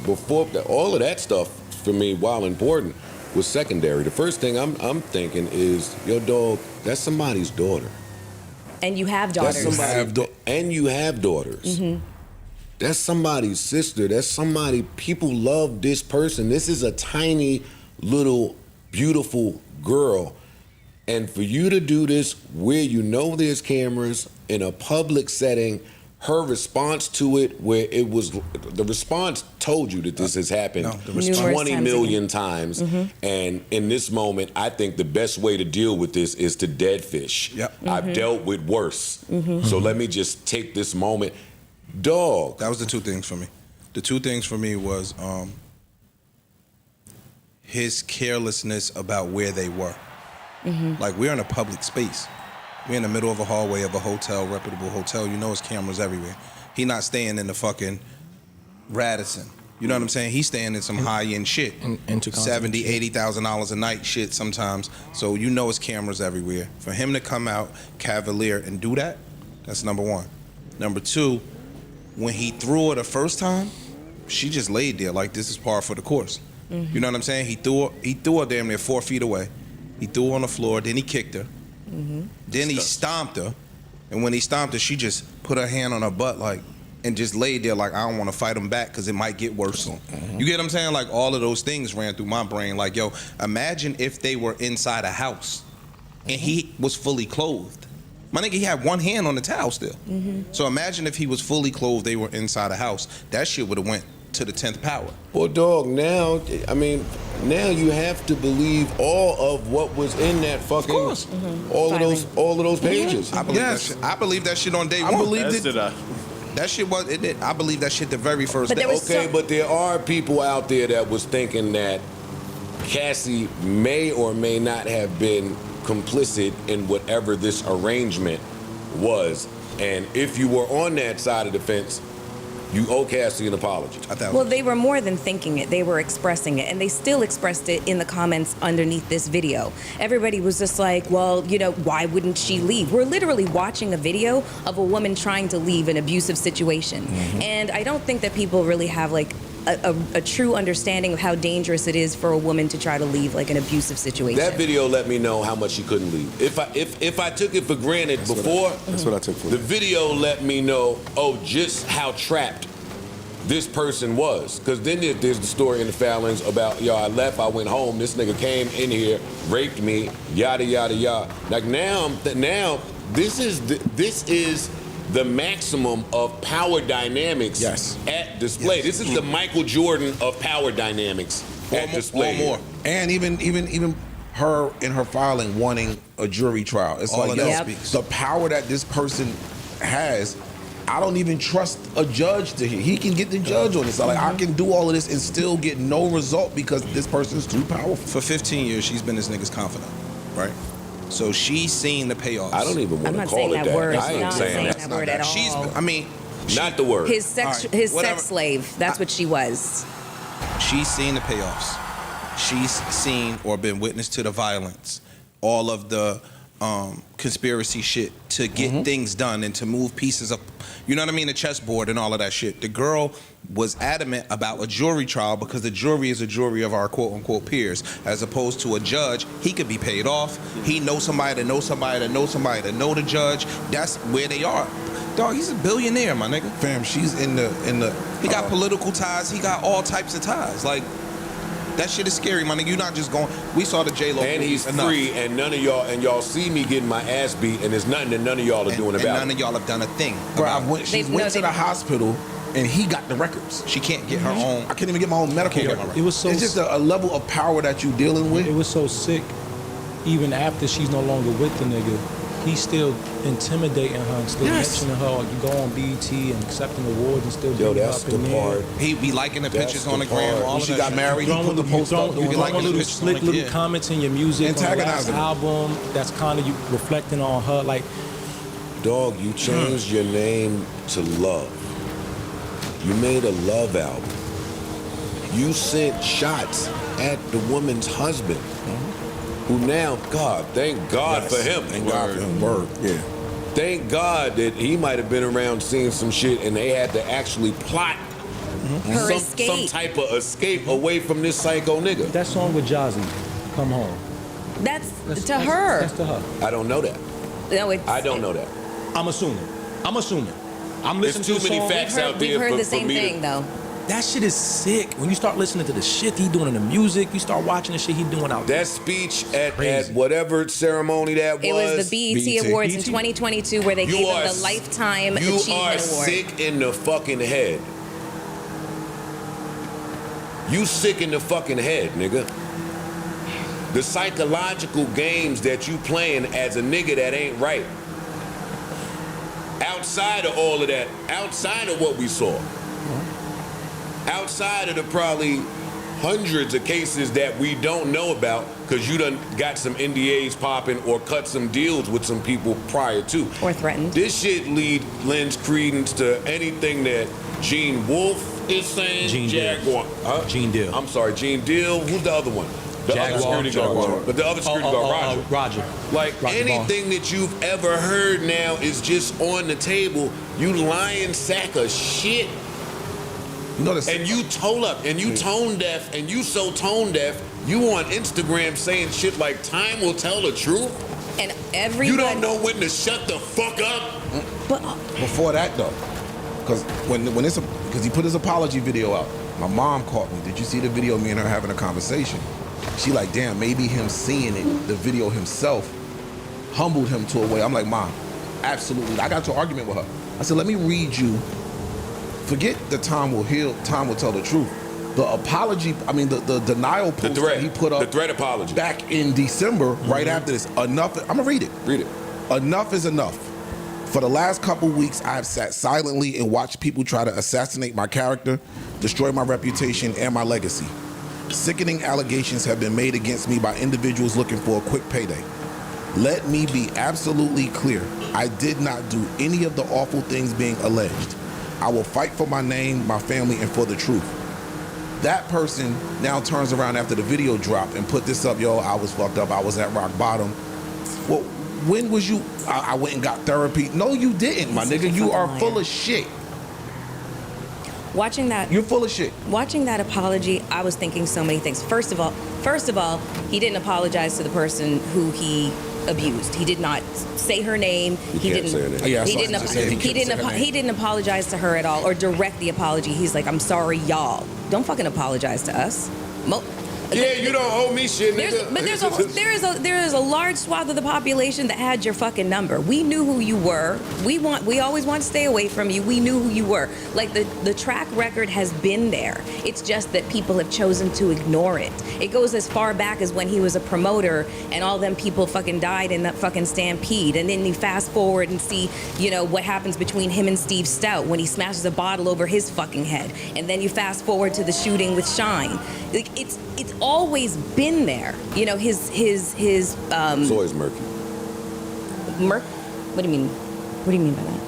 Before all of that stuff for me, while important, was secondary. The first thing I'm thinking is, yo, dog, that's somebody's daughter. And you have daughters. And you have daughters. That's somebody's sister. That's somebody. People love this person. This is a tiny little beautiful girl. And for you to do this where you know there's cameras in a public setting, her response to it, where it was, the response told you that this has happened 20 million times. And in this moment, I think the best way to deal with this is to dead fish. I've dealt with worse. So let me just take this moment. Dog. That was the 2 things for me. The 2 things for me was his carelessness about where they were. Like, we're in a public space. We're in the middle of a hallway of a hotel, reputable hotel. You know, there's cameras everywhere. He not staying in the fucking Radisson. You know what I'm saying? He's staying in some high-end shit. $70,000, $80,000 a night shit sometimes. So you know it's cameras everywhere. For him to come out cavalier and do that, that's number one. Number two, when he threw her the first time, she just laid there like this is par for the course. You know what I'm saying? He threw her damn near 4 feet away. He threw her on the floor, then he kicked her. Then he stomped her. And when he stomped her, she just put her hand on her butt like, and just laid there like, I don't want to fight him back because it might get worse. You get what I'm saying? Like, all of those things ran through my brain. Like, yo, imagine if they were inside a house and he was fully clothed. My nigga, he had one hand on the towel still. So imagine if he was fully clothed, they were inside a house. That shit would have went to the 10th power. Well, dog, now, I mean, now you have to believe all of what was in that fucking, all of those pages. I believe that shit. I believe that shit on day one. I believed it. That shit was, I believe that shit the very first day. Okay, but there are people out there that was thinking that Cassie may or may not have been complicit in whatever this arrangement was. And if you were on that side of the fence, you owe Cassie an apology. Well, they were more than thinking it. They were expressing it. And they still expressed it in the comments underneath this video. Everybody was just like, well, you know, why wouldn't she leave? We're literally watching a video of a woman trying to leave an abusive situation. And I don't think that people really have like a true understanding of how dangerous it is for a woman to try to leave like an abusive situation. That video let me know how much she couldn't leave. If I took it for granted before, That's what I took for the video let me know, just how trapped this person was. Because then there's the story in the Fallons about, yo, I left, I went home, this nigga came in here, raped me, yada, yada, yada. Like now this is the maximum of power dynamics at display. This is the Michael Jordan of power dynamics at display. Or more. And even her in her filing wanting a jury trial. It's All like, of yo, that speaks. the power that this person has, I don't even trust a judge to hear. He can get the judge on this. So like, I can do all of this and still get no result because this person's too powerful. For 15 years, she's been this nigga's confidant, right? So she's seen the payoffs. I don't even want to call saying it that word. I ain't Not saying saying that. that word at all. She's, I mean, Not the word. His sex, All right, his whatever. sex slave. That's what she was. she's seen the payoffs. She's seen or been witness to the violence, all of the conspiracy shit to get things done and to move pieces up, you know what I mean, the chessboard and all of that shit. The girl was adamant about a jury trial because the jury is a jury of our quote-unquote peers, as opposed to a judge. He could be paid off. He knows somebody that knows somebody that knows somebody that know the judge. That's where they are. Dog, he's a billionaire, my nigga. Fam, she's in the. He got political ties. He got all types of ties. Like, that shit is scary, my nigga. You're not just going. We saw the J-Lo. And he's free, and none of y'all see me getting my ass beat, and there's nothing that none of y'all are doing about none it. of y'all have done a thing. Bro, she went to the hospital and he got the records. She can't get her own. I can't even get my own medical record. It was so. It's just a level of power that you dealing with. It was so sick. Even after she's no longer with the nigga, he's still intimidating her and still mentioning her. You go on BET and accepting awards and still Yo, doing that's up the in there. part. He be liking the That's pictures the on the part. gram. All When of she that got shit. married, he put the post up. You like like the little pictures slick on the- little yeah. comments in your music on the last Antagonizing her. album that's kind of you reflecting on her. Like, Dog, you changed your name to Love. You made a love album. You sent shots at the woman's husband, who now, God, thank God for him. Thank God for him. Word. Yeah. Thank God that he might have been around seeing some shit and they had to actually plot Her some escape. type of escape away from this psycho nigga. that song with Jazzy, Come Home. That's to her. That's to her. I don't know that. No, it's, I don't know that. I'm assuming. I'm There's listening too to the many song. facts out We've there heard for the same me to- thing though. That shit is sick. When you start listening to the shit he doing in the music, you start watching the shit he doing out there. That speech at Crazy. whatever ceremony that It was the BET Awards in 2022 where they gave him the Lifetime You Achievement are Award. sick in the fucking head. You sick in the fucking head, nigga. The psychological games that you playing as a nigga that ain't right. Outside of all of that, outside of what we saw, outside of the probably hundreds of cases that we don't know about because you done got some NDAs popping or cut some deals with some people prior to. Or threatened. This shit lends credence to anything that Gene Wolfe is saying. Gene Deal. Gene Deal. I'm sorry, Gene Deal. Who's the other one? The Jaguar. other security guard. But the other security guard, Roger. Roger. Like anything that you've ever heard now is just on the table. You lying sack of shit. You know and you tone deaf, and you so tone deaf, you on Instagram saying shit like time will tell the truth. And everybody. You don't know when to shut the fuck up. But before that though, because because he put his apology video out, my mom caught me. Did you see the video? Me and her having a conversation. She like, damn, maybe him seeing it, the video himself, humbled him to a way. I'm like, Mom, absolutely. I got into an argument with her. I said, let me read you. Forget the time will heal, time will tell the truth. The apology, the denial post that he put up. The threat apology. Back in December, right after this. Enough, I'm gonna read it. Read it. Enough is enough. For the last couple weeks, I have sat silently and watched people try to assassinate my character, destroy my reputation and my legacy. Sickening allegations have been made against me by individuals looking for a quick payday. Let me be absolutely clear. I did not do any of the awful things being alleged. I will fight for my name, my family, and for the truth. That person now turns around after the video dropped and put this up, yo, I was fucked up, I was at rock bottom. Well, when was you, I went and got therapy? No, you didn't, my nigga. You are full of shit. Watching that, you're full of shit. Watching that apology, I was thinking so many things. First of all, he didn't apologize to the person who he abused. He did not say her name. He didn't apologize to her at all or direct the apology. He's like, I'm sorry, y'all. Don't fucking apologize to us. Yeah, you don't owe me shit, nigga. But there is a large swath of the population that had your fucking number. We knew who you were. We always want to stay away from you. We knew who you were. Like the track record has been there. It's just that people have chosen to ignore it. It goes as far back as when he was a promoter and all them people fucking died in that fucking stampede. And then you fast forward and see, what happens between him and Steve Stout when he smashes a bottle over his fucking head. And then you fast forward to the shooting with Shine. Like it's always been there. His it's always murky. What do you mean? What do you mean by that?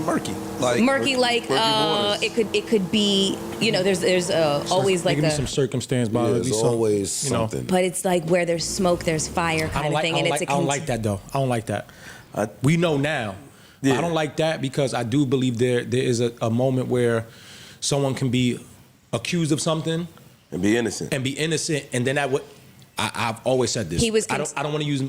Murky. It could be, there's always like a some circumstance, but there's always something. But it's like where there's smoke, there's fire kind of thing, and it's I don't like that though. I don't like that. We know now. Yeah. I don't like that because I do believe there is a moment where someone can be accused of something and be innocent, and then that would. I've always said this. I don't want to use,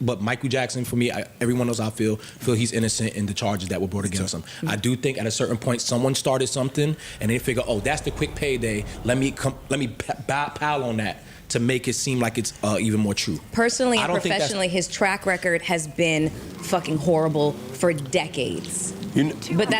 but Michael Jackson for me, everyone knows I feel he's innocent in the charges that were brought against him. Mm-hmm. I do think at a certain point someone started something and they figure, oh, that's the quick payday. Let me pile on that to make it seem like it's even more true. Personally and professionally, his track record has been fucking horrible for decades. But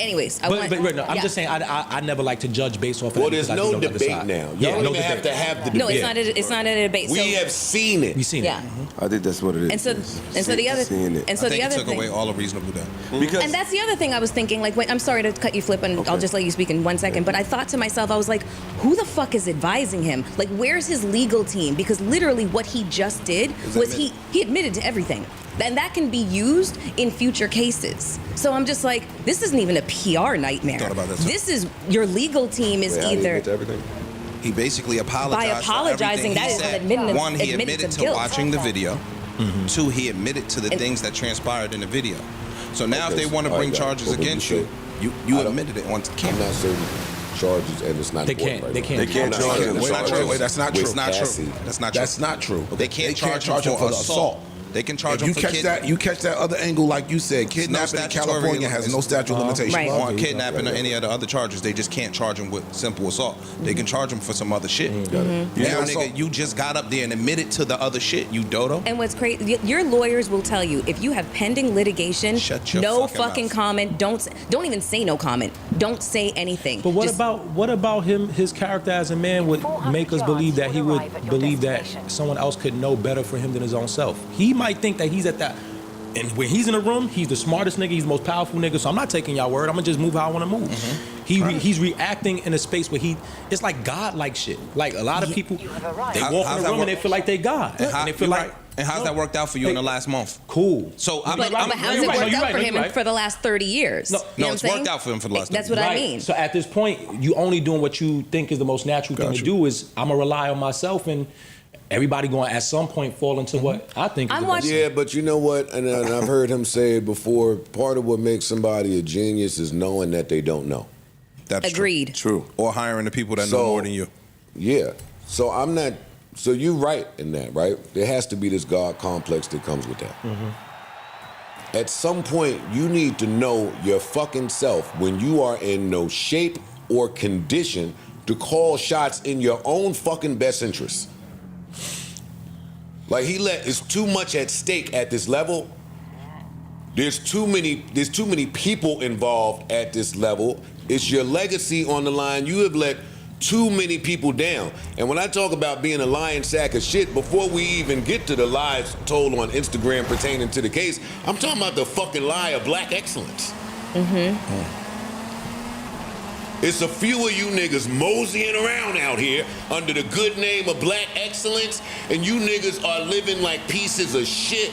anyways, I'm just saying I never like to judge based off of there's no debate now. You don't even have to have the debate. No, it's not a debate. We have seen it. We've seen it. I think that's what it is. And so the other thing took away all the reasonable doubt. And that's the other thing I was thinking, like, I'm sorry to cut you, Flip, and I'll just let you speak in 1 second, but I thought to myself, I was like, who the fuck is advising him? Like, where's his legal team? Because literally what he just did was he admitted to everything. And that can be used in future cases. So I'm just like, this isn't even a PR nightmare. Thought about that, this is your legal team is either. He basically apologized. By apologizing, that is admitting. One, he admitted to watching the video. Mm-hmm. Two, he admitted to the things that transpired in the video. So now, if they want to bring charges against you, you admitted it once. I'm not certain charges, and it's not. They can't charge him. Wait, that's not true. That's not true. That's not true. They can't charge him for assault. They can charge him for kidnapping. You catch that other angle, like you said, kidnapping in California has no statute of limitation. Right. On kidnapping or any of the other charges, they just can't charge him with simple assault. They can charge him for some other shit. Now, nigga, you just got up there and admitted to the other shit, you dodo. And what's crazy, your lawyers will tell you, if you have pending litigation, no fucking comment. Don't even say no comment. Don't say anything. But what about him? His character as a man would make us believe that he would believe that someone else could know better for him than his own self. He might think that he's at that, and when he's in a room, he's the smartest nigga, he's the most powerful nigga. So I'm not taking y'all word. I'm gonna just move how I want to move. He's reacting in a space where it's like God-like shit. Like a lot of people, they walk in the room and they feel like they God. And they feel like. And how's that worked out for you in the last month? Cool. So but how's it worked out for him for the last 30 years? No, it's worked out for him for the last 30 years. That's what I mean. So at this point, you only doing what you think is the most natural thing to do is I'm going to rely on myself, and everybody going to at some point fall into what I think is the best. Yeah, but you know what? And I've heard him say it before, part of what makes somebody a genius is knowing that they don't know. That's Agreed. True. Or hiring the people that know more than you. Yeah. So I'm not... So you're right in that, right? There has to be this God complex that comes with that. At some point, you need to know your fucking self when you are in no shape or condition to call shots in your own fucking best interest. Like it's too much at stake at this level. There's too many people involved at this level. It's your legacy on the line. You have let too many people down. And when I talk about being a lying sack of shit, before we even get to the lies told on Instagram pertaining to the case, I'm talking about the fucking lie of black excellence. It's a few of you niggas moseying around out here under the good name of black excellence, and you niggas are living like pieces of shit.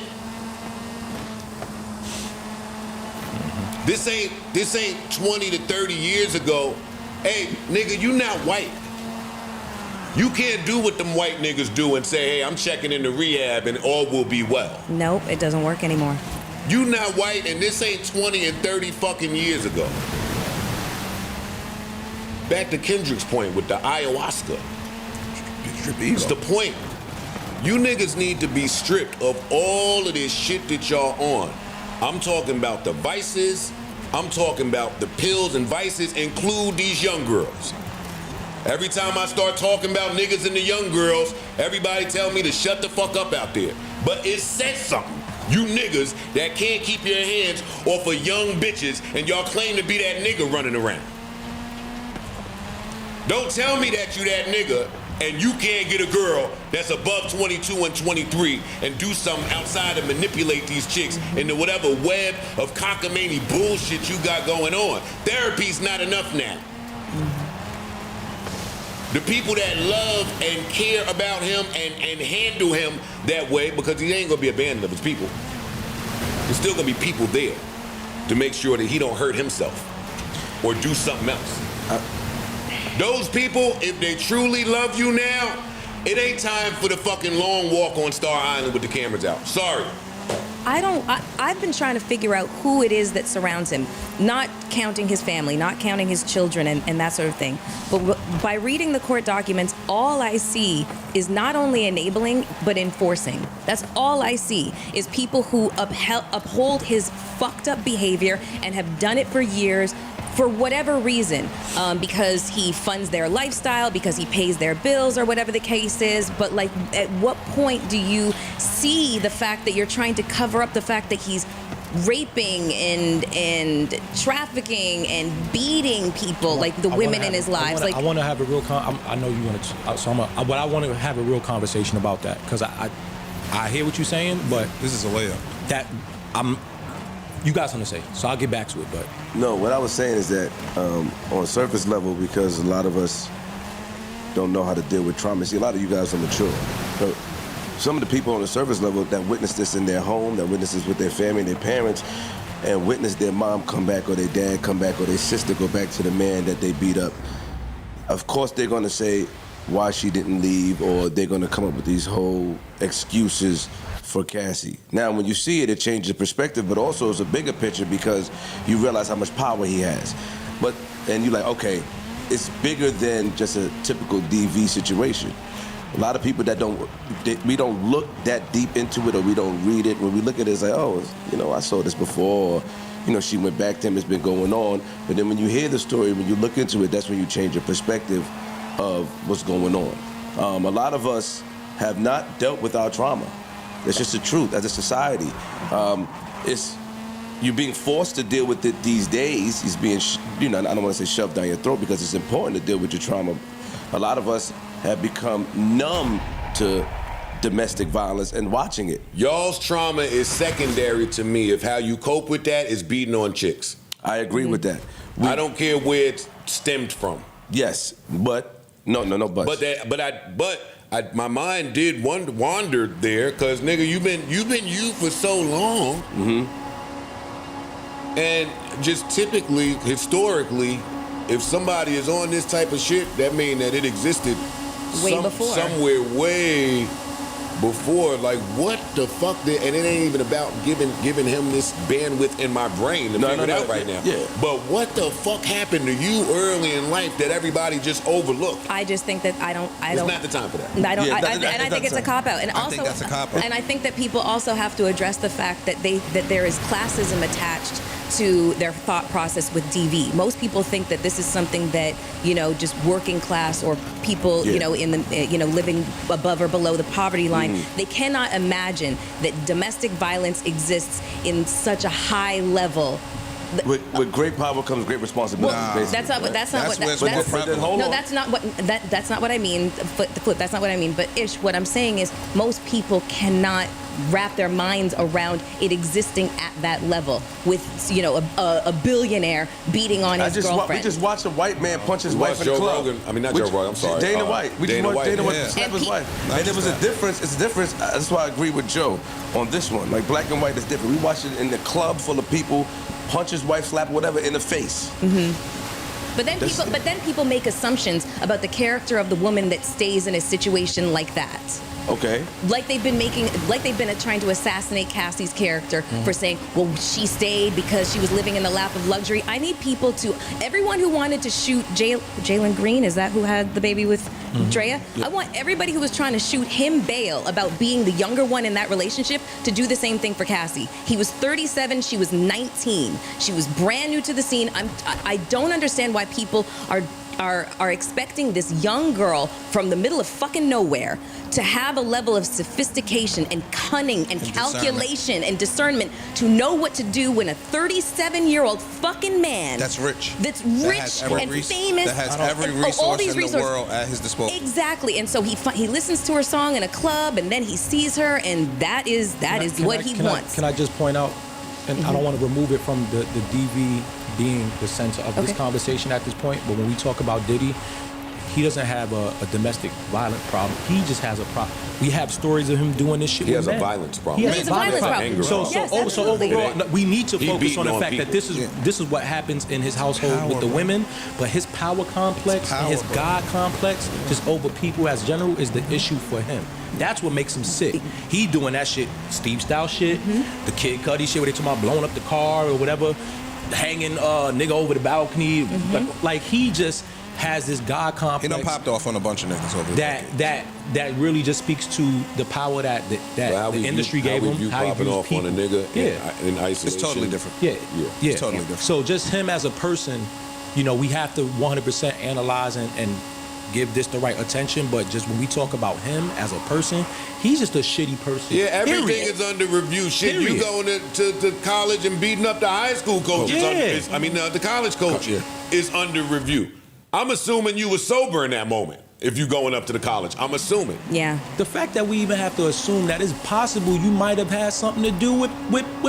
This ain't 20 to 30 years ago. Hey, nigga, you not white. You can't do what them white niggas do and say, hey, I'm checking into rehab and all will be well. Nope, it doesn't work anymore. You not white, and this ain't 20 and 30 fucking years ago. Back to Kendrick's point with the ayahuasca. It's the point. You niggas need to be stripped of all of this shit that y'all on. I'm talking about the vices. I'm talking about the pills and vices, include these young girls. Every time I start talking about niggas and the young girls, everybody tell me to shut the fuck up out there. But it says something. You niggas that can't keep your hands off of young bitches and y'all claim to be that nigga running around. Don't tell me that you that nigga and you can't get a girl that's above 22 and 23 and do something outside and manipulate these chicks into whatever web of cockamamie bullshit you got going on. Therapy's not enough now. The people that love and care about him and handle him that way, because he ain't gonna be abandoned of his people. There's still gonna be people there to make sure that he don't hurt himself or do something else. Those people, if they truly love you now, it ain't time for the fucking long walk on Star Island with the cameras out. Sorry. I've been trying to figure out who it is that surrounds him, not counting his family, not counting his children and that sort of thing. But by reading the court documents, all I see is not only enabling, but enforcing. That's all I see is people who uphold his fucked up behavior and have done it for years, for whatever reason, because he funds their lifestyle, because he pays their bills or whatever the case is. But like, at what point do you see the fact that you're trying to cover up the fact that he's raping and trafficking and beating people, like the women in his lives? I want to have a real I know you want to, so but I want to have a real conversation about that, because I hear what you're saying, but this is a layup. You got something to say, so I'll get back to it. But no, what I was saying is that on surface level, because a lot of us don't know how to deal with trauma. See, a lot of you guys are mature. But some of the people on the surface level that witnessed this in their home, that witnessed this with their family and their parents, and witnessed their mom come back or their dad come back or their sister go back to the man that they beat up, of course they're going to say why she didn't leave, or they're going to come up with these whole excuses for Cassie. Now, when you see it, it changes the perspective, but also it's a bigger picture because you realize how much power he has. And you're like, okay, it's bigger than just a typical DV situation. A lot of people we don't look that deep into it, or we don't read it. When we look at it, it's like, oh, I saw this before, or, she went back to him, it's been going on. But then when you hear the story, when you look into it, that's when you change your perspective of what's going on. A lot of us have not dealt with our trauma. That's just the truth as a society. You're being forced to deal with it these days. It's being, I don't want to say shoved down your throat, because it's important to deal with your trauma. A lot of us have become numb to domestic violence and watching it. Y'all's trauma is secondary to me. If how you cope with that is beating on chicks. I agree with that. I don't care where it's stemmed from. Yes, but no buts. But my mind did wander there because nigga, you've been you for so long, and just typically, historically, if somebody is on this type of shit, that means that it existed somewhere way before. Like, what the fuck? And it ain't even about giving him this bandwidth in my brain to figure it out right now. Yeah. But what the fuck happened to you early in life that everybody just overlooked? I just think that I don't. It's not the time for that. I don't. I think it's a cop out. And I also, think that's a cop out. And I think that people also have to address the fact that there is classism attached to their thought process with DV. Most people think that this is something that, just working class or people, in the, living above or below the poverty line, they cannot imagine that domestic violence exists in such a high level. With great power comes great responsibility. That's not what I mean. Flip. That's not what I mean. But what I'm saying is most people cannot wrap their minds around it existing at that level with a billionaire beating on his girlfriend. We just watched a white man punch his wife in the Joe club. Rogan. I mean, not Joe Rogan. I'm sorry. Dana White. Dana White slapped his wife. And there was a difference. It's a difference. That's why I agree with Joe on this one. Like, black and white is different. We watched it in the club full of people. Punch his wife, slap whatever in the face. But then people make assumptions about the character of the woman that stays in a situation like that. Okay. Like they've been trying to assassinate Cassie's character for saying, well, she stayed because she was living in the lap of luxury. I need people to, everyone who wanted to shoot Jalen Green, is that who had the baby with Drea? Yeah. I want everybody who was trying to shoot him bail about being the younger one in that relationship to do the same thing for Cassie. He was 37, she was 19. She was brand new to the scene. I don't understand why people are expecting this young girl from the middle of fucking nowhere to have a level of sophistication and cunning and calculation and discernment to know what to do when a 37-year-old fucking man that's rich and famous that has every resource in the world at his disposal. Exactly. And so he listens to her song in a club and then he sees her and that is what he wants. Can I just point out, and I don't want to remove it from the DV being the center of this conversation at this point, but when we talk about Diddy, he doesn't have a domestic violence problem. He just has a problem. We have stories of him doing this shit with men. He has a violence problem. He has a violence problem. So overall, we need to focus on the fact that this is what happens in his household with the women, but his power complex and his God complex just over people as general is the issue for him. That's what makes him sick. He doing that shit, Steve style shit, the Kid Cudi shit where they talking about blowing up the car or whatever, hanging nigga over the balcony. Like he just has this God complex. He done popped off on a bunch of niggas over there. That really just speaks to the power that the industry gave him. How he popping off on a nigga in isolation. It's totally different. Yeah. It's totally different. So just him as a person, we have to 100% analyze and give this the right attention, but just when we talk about him as a person, he's just a shitty person. Yeah, everything is under review. Shit, you going to college and beating up the high school coach. The college coach is under review. I'm assuming you were sober in that moment. If you going up to the college, I'm assuming. Yeah. The fact that we even have to assume that it's possible you might have had something to do with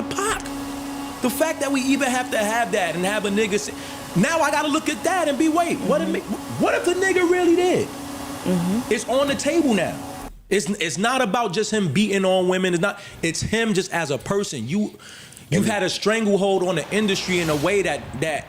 Pac. The fact that we even have to have that and have a nigga say, now I gotta look at that and be what if the nigga really did? It's on the table now. It's not about just him beating on women. It's him just as a person. You've had a stranglehold on the industry in a way that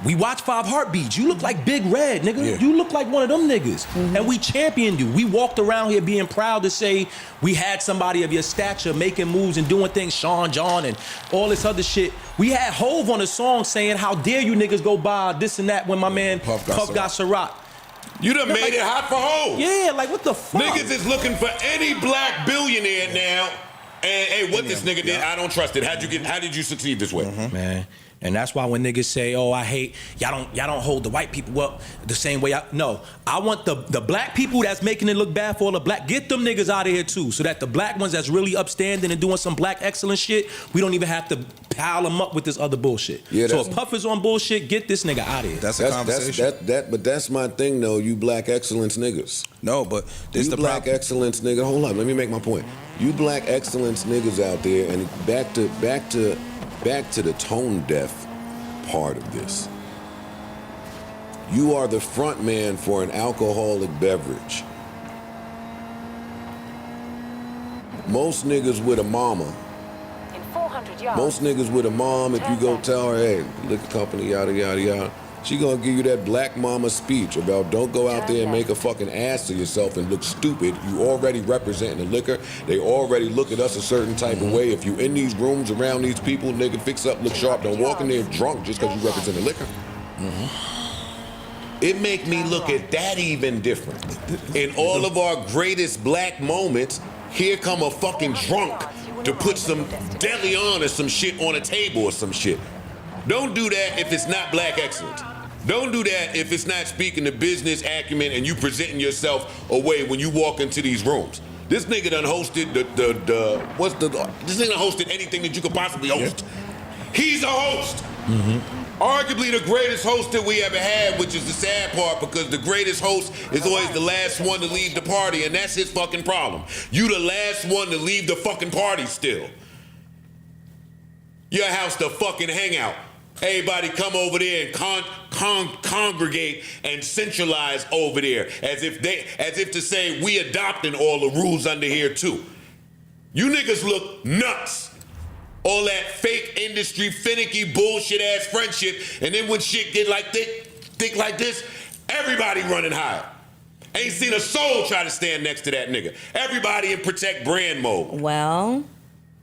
we watch 5 Heartbeats. You look like Big Red, nigga. Yeah. You look like one of them niggas. And we championed you. We walked around here being proud to say we had somebody of your stature making moves and doing things, Sean John and all this other shit. We had Hove on a song saying, how dare you niggas go buy this and that when my man Puff got Ciroc. You done made it hot for Hove. Yeah, like what the fuck? Niggas is looking for any black billionaire now. And hey, what this nigga did, I don't trust it. How did you succeed this way? Man. And that's why when niggas say, oh, I hate, y'all don't hold the white people up the same way. I want the black people that's making it look bad for all the black, get them niggas out of here too, so that the black ones that's really upstanding and doing some black excellent shit, we don't even have to pile them up with this other bullshit. Yeah, so if Puff is on bullshit, get this nigga out of here. That's a conversation. But that's my thing though, you black excellence niggas. No, but this you the black problem. excellence nigga, hold up, let me make my point. You black excellence niggas out there, and back to the tone deaf part of this. You are the front man for an alcoholic beverage. Most niggas with a mama. In 400 yards. Most niggas with a mom, if you go tell her, hey, liquor company, yada, yada, yada, she gonna give you that black mama speech about don't go out there and make a fucking ass of yourself and look stupid. You already representing the liquor. They already look at us a certain type of way. If you in these rooms around these people, nigga, fix up, look sharp. Don't walk in there drunk just because you represent the liquor. It make me look at that even different. In all of our greatest black moments, here come a fucking drunk to put some deli on or some shit on a table or some shit. Don't do that if it's not black excellence. Don't do that if it's not speaking to business acumen and you presenting yourself away when you walk into these rooms. This nigga done hosted this nigga done hosted anything that you could possibly host. Yeah. He's a host. Arguably the greatest host that we ever had, which is the sad part because the greatest host is always the last one to leave the party, and that's his fucking problem. You the last one to leave the fucking party still. Your house to fucking hang out. Everybody come over there and congregate and centralize over there as if to say we adopting all the rules under here too. You niggas look nuts. All that fake industry, finicky, bullshit-ass friendship, and then when shit get like thick like this, everybody running high. Ain't seen a soul try to stand next to that nigga. Everybody in protect brand mode. Well,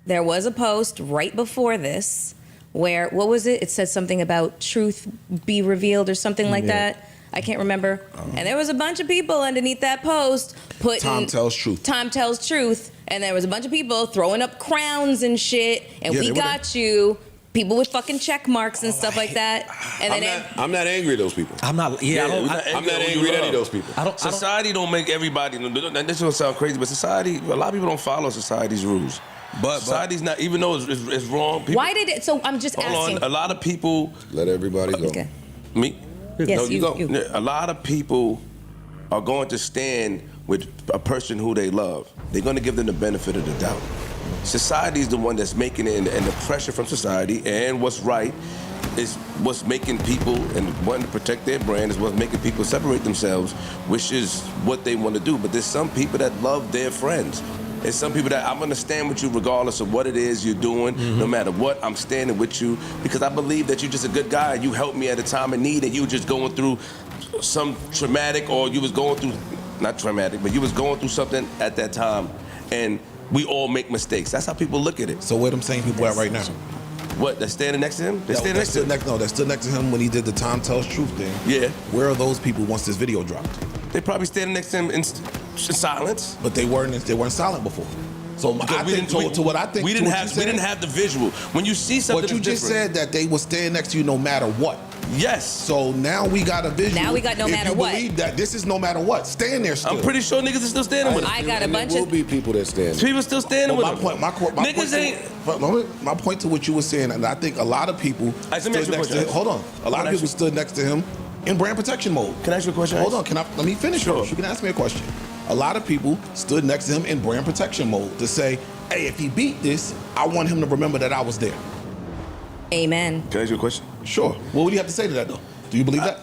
there was a post right before this where, what was it? It said something about truth be revealed or something like that. I can't remember. And there was a bunch of people underneath that post putting... Time tells truth. Time tells truth. And there was a bunch of people throwing up crowns and shit. And we got you. People with fucking check marks and stuff like that. And I'm not angry at those people. I'm not. I'm not angry at any of those people. Society don't make everybody. This gonna sound crazy, but society. A lot of people don't follow society's rules. But society's not. Even though it's wrong. People, why did it? So I'm just asking. A lot of people. Let everybody go. Okay. Me. Yes, no, you go. You. A lot of people are going to stand with a person who they love. They're going to give them the benefit of the doubt. Society is the one that's making it, and the pressure from society and what's right is what's making people and wanting to protect their brand is what's making people separate themselves, which is what they want to do. But there's some people that love their friends. There's some people that I'm going to stand with you regardless of what it is you're doing. No matter what, I'm standing with you because I believe that you're just a good guy. You helped me at a time of need and you were just going through some traumatic, or you was going through, not traumatic, but you was going through something at that time. And we all make mistakes. That's how people look at it. So where them same people at right now? What, they're standing next to him? They're standing next to him? No, they're still next to him when he did the Time Tells Truth thing. Yeah. Where are those people once this video dropped? They probably standing next to him in silence. But they weren't silent before. So we didn't have the visual. When you see something, but you just said that they will stand next to you no matter what. Yes. So now we got a visual. Now we got no matter what. If you believe that this is no matter what, stand there still. I'm pretty sure niggas are still standing with him. I got a bunch There of... will be people that stand. People still standing with him. My point to what you were saying, and I think a lot of people stood next to him. Hold on. A lot of people stood next to him in brand protection mode. Can I ask you a question? Hold on. Let me finish first. You can ask me a question. A lot of people stood next to him in brand protection mode to say, hey, if he beat this, I want him to remember that I was there. Amen. Can I ask you a question? Sure. What would you have to say to that, though? Do you believe that?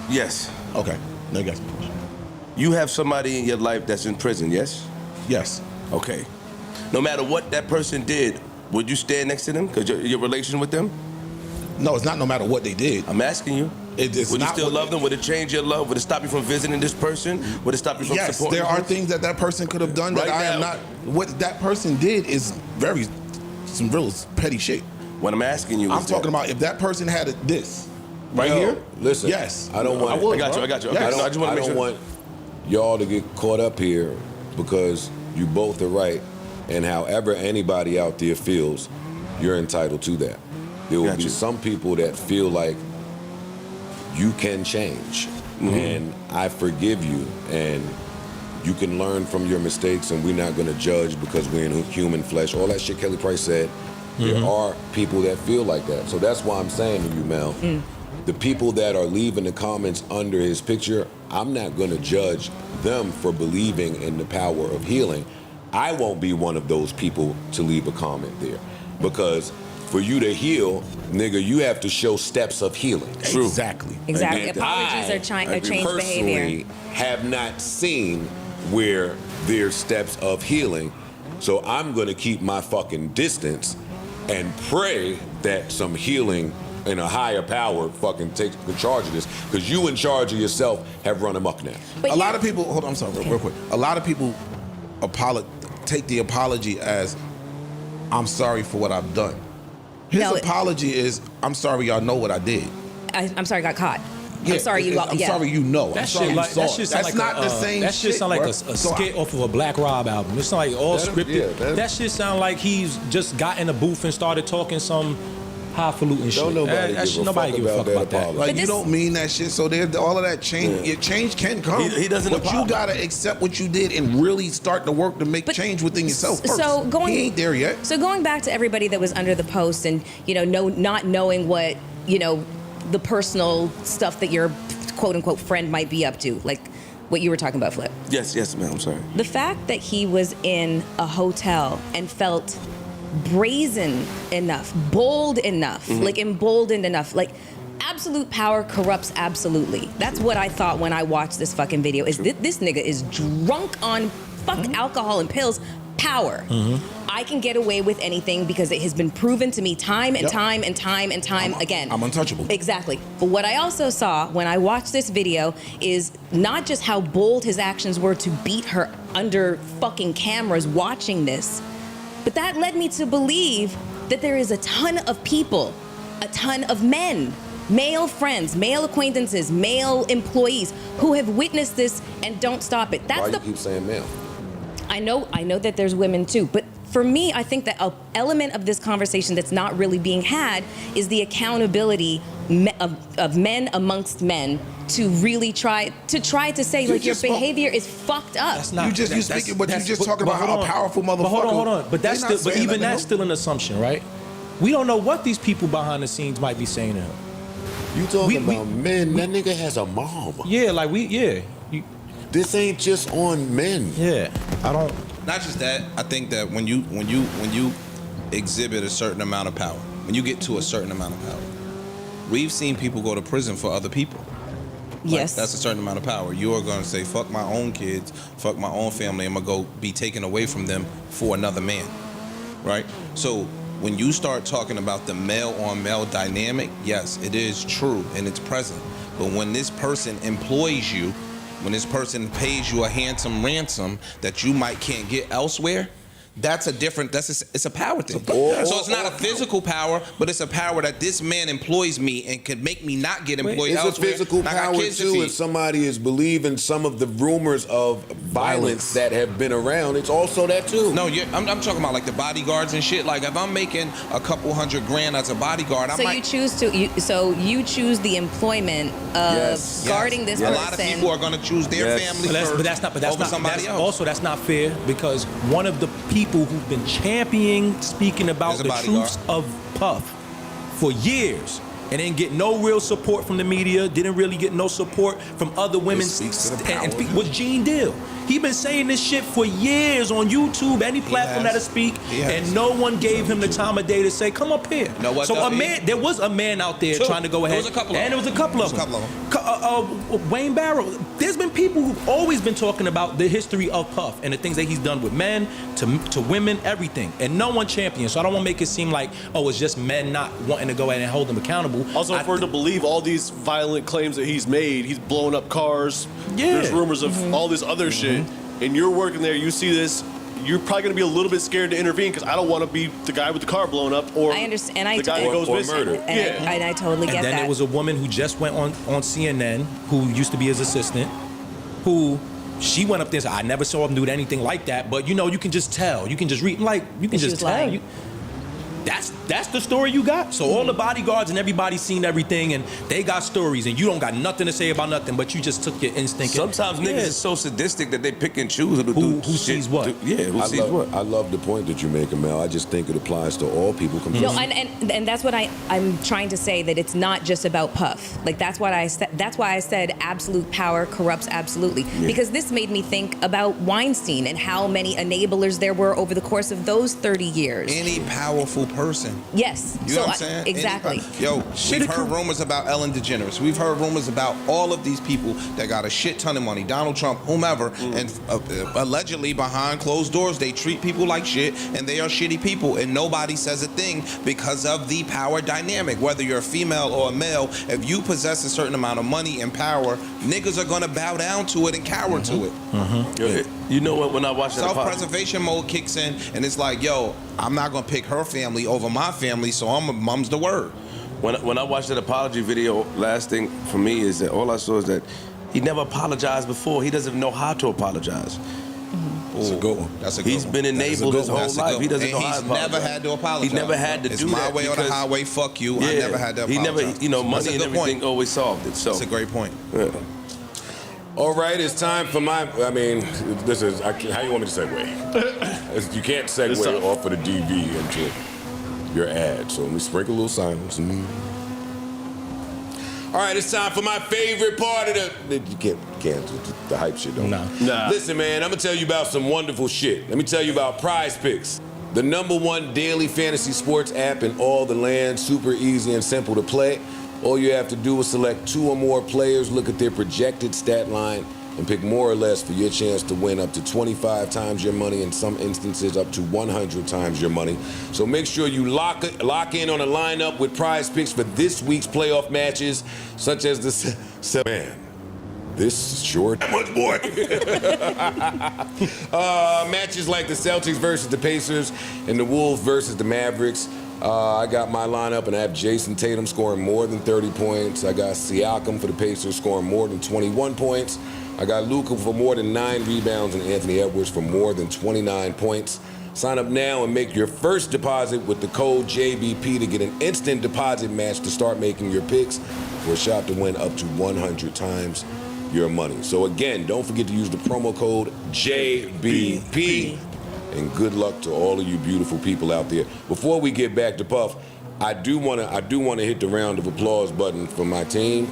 Yes. Okay. Now you guys. You have somebody in your life that's in prison, yes? Yes. Okay. No matter what that person did, would you stand next to them? Because your relation with them? No, it's not no matter what they did. I'm asking you. Would you still love them? Would it change your love? Would it stop you from visiting this person? Would it stop you from supporting? Yes, there are things that person could have done that I am not. What that person did is some real petty shit. What I'm asking you is I'm talking about if that person had this right here. Listen, yes, I don't want. I got you. Okay, yes. I don't want y'all to get caught up here because you both are right, and however anybody out there feels, you're entitled to that. There will be some people that feel like you can change, and I forgive you, and you can learn from your mistakes, and we're not going to judge because we're in human flesh. All that shit Kelly Price said. There are people that feel like that. So that's why I'm saying to you, Mel, the people that are leaving the comments under his picture, I'm not going to judge them for believing in the power of healing. I won't be one of those people to leave a comment there because for you to heal, nigga, you have to show steps of healing. True. Exactly. Exactly. Apologies are changed behavior. Have not seen where there's steps of healing, so I'm gonna keep my fucking distance and pray that some healing and a higher power fucking takes charge of this, because you in charge of yourself have run amok now. A lot of people, hold on, I'm sorry, real quick. A lot of people take the apology as, I'm sorry for what I've done. His apology is, I'm sorry y'all know what I did. I'm sorry I got caught. Yeah, I'm sorry you. I'm sorry you know. That I'm sorry shit you like saw that it. shit sound That's like not the same. That shit sound like a skit off of a Black Rob album. It's not like all scripted. That shit sound like he's just got in a booth and started talking some highfalutin shit. Don't nobody give a fuck about that. Like, you don't mean that shit. So there's all of that change. Yeah. Change can come. He doesn't. But you gotta accept what you did and really start to work to make change within yourself first. So he ain't there yet. So going back to everybody that was under the post and not knowing what the personal stuff that your quote unquote friend might be up to, like what you were talking about, Flip. Yes, ma'am. I'm sorry. The fact that he was in a hotel and felt brazen enough, bold enough, like emboldened enough, like absolute power corrupts absolutely. That's what I thought when I watched this fucking video. Is this nigga is drunk on alcohol and pills. Power. I can get away with anything because it has been proven to me time and time and time and time again. I'm untouchable. Exactly. But what I also saw when I watched this video is not just how bold his actions were to beat her under fucking cameras watching this, but that led me to believe that there is a ton of people, a ton of men, male friends, male acquaintances, male employees who have witnessed this and don't stop it. Why you keep saying male? I know that there's women too, but for me, I think that an element of this conversation that's not really being had is the accountability of men amongst men to really try to say, like, your behavior is fucked up. That's not, you just talking about how a powerful motherfucker. But hold on. But that's still, but even that's still an assumption, right? We don't know what these people behind the scenes might be saying to him. You talking about men? That nigga has a mom. Yeah, like this ain't just on men. Yeah, I don't. Not just that. I think that when you exhibit a certain amount of power, when you get to a certain amount of power, we've seen people go to prison for other people. Yes, that's a certain amount of power. You are going to say, "Fuck my own kids, fuck my own family." I'm gonna go be taken away from them for another man, right? So when you start talking about the male-on-male dynamic, yes, it is true and it's present. But when this person employs you, when this person pays you a handsome ransom that you can't get elsewhere, it's a power thing. So it's not a physical power, but it's a power that this man employs me and could make me not get employed elsewhere. It's a physical power too. If somebody is believing some of the rumors of violence that have been around, it's also that too. No, I'm talking about like the bodyguards and shit. Like if I'm making a couple $100 grand as a bodyguard, you choose the employment of guarding this person. A lot of people are going to choose their family first over somebody else. Also, that's not fair because one of the people who've been speaking about the truths of Puff for years and didn't get no real support from the media, didn't really get no support from other women, was Gene Deal. He been saying this shit for years on YouTube, any platform that'll speak, and no one gave him the time of day to say, come up here. You know what, so there was a man out there trying to go ahead. There was a couple of them. Wayne Barrow. There's been people who've always been talking about the history of Puff and the things that he's done with men, to women, everything. And no one champions. So I don't want to make it seem like, it's just men not wanting to go ahead and hold them accountable. Also, for her to believe all these violent claims that he's made, he's blowing up cars. Yeah. There's rumors of all this other shit. And you're working there, you see this, you're probably going to be a little bit scared to intervene because I don't want to be the guy with the car blown up or I understand. the guy that goes missing. Murdered. And I totally get that. And then there was a woman who just went on CNN who used to be his assistant, who she went up there and said, I never saw him do anything like that, but you can just tell. You can just read, you can just tell. That's the story you got. So all the bodyguards and everybody seen everything and they got stories and you don't got nothing to say about nothing, but you just took your instinct. Sometimes niggas are so sadistic that they pick and choose who sees what. Who sees what. I love the point that you're making, Mel. I just think it applies to all people. No, and that's what I'm trying to say, that it's not just about Puff. Like that's why I said absolute power corrupts absolutely. Because this made me think about Weinstein and how many enablers there were over the course of those 30 years. Any powerful person. Yes. You know what I'm saying? Exactly. Yo, we've heard rumors about Ellen DeGeneres. We've heard rumors about all of these people that got a shit ton of money. Donald Trump, whomever, and allegedly behind closed doors, they treat people like shit, and they are shitty people, and nobody says a thing because of the power dynamic. Whether you're a female or a male, if you possess a certain amount of money and power, niggas are gonna bow down to it and cower to it. You know what? When I watch that self-preservation mode kicks in, and it's like, yo, I'm not gonna pick her family over my family, so mum's the word. When I watched that apology video, last thing for me is that all I saw is that he never apologized before. He doesn't know how to apologize. That's a good one. That's a good He's one. been enabled his whole life. He doesn't know how to apologize. He's never had to apologize. He never had to it's do that. It's my way or the highway. Fuck you. Yeah, I never had to apologize. He never, you know, money and everything always solved it. So that's a great point. Yeah. All right, it's time for my. I mean, this is. How you want me to segue? You can't segue off of the DV into your ad. So let me sprinkle a little silence. All right, it's time for my favorite part of the. You can't the hype shit, don't. Nah. Listen, man, I'm gonna tell you about some wonderful shit. Let me tell you about Prize Picks, the #1 daily fantasy sports app in all the land. Super easy and simple to play. All you have to do is select 2 or more players, look at their projected stat line, and pick more or less for your chance to win up to 25 times your money, in some instances up to 100 times your money. So make sure you lock in on a lineup with Prize Picks for this week's playoff matches, such as the man. This is short. Much more. Matches like the Celtics versus the Pacers and the Wolves versus the Mavericks. I got my lineup, and I have Jason Tatum scoring more than 30 points. I got Siakam for the Pacers scoring more than 21 points. I got Luka for more than 9 rebounds and Anthony Edwards for more than 29 points. Sign up now and make your first deposit with the code JBP to get an instant deposit match to start making your picks for a shot to win up to 100 times your money. So again, don't forget to use the promo code JBP. And good luck to all of you beautiful people out there. Before we get back to Puff, I do want to hit the round of applause button for my team.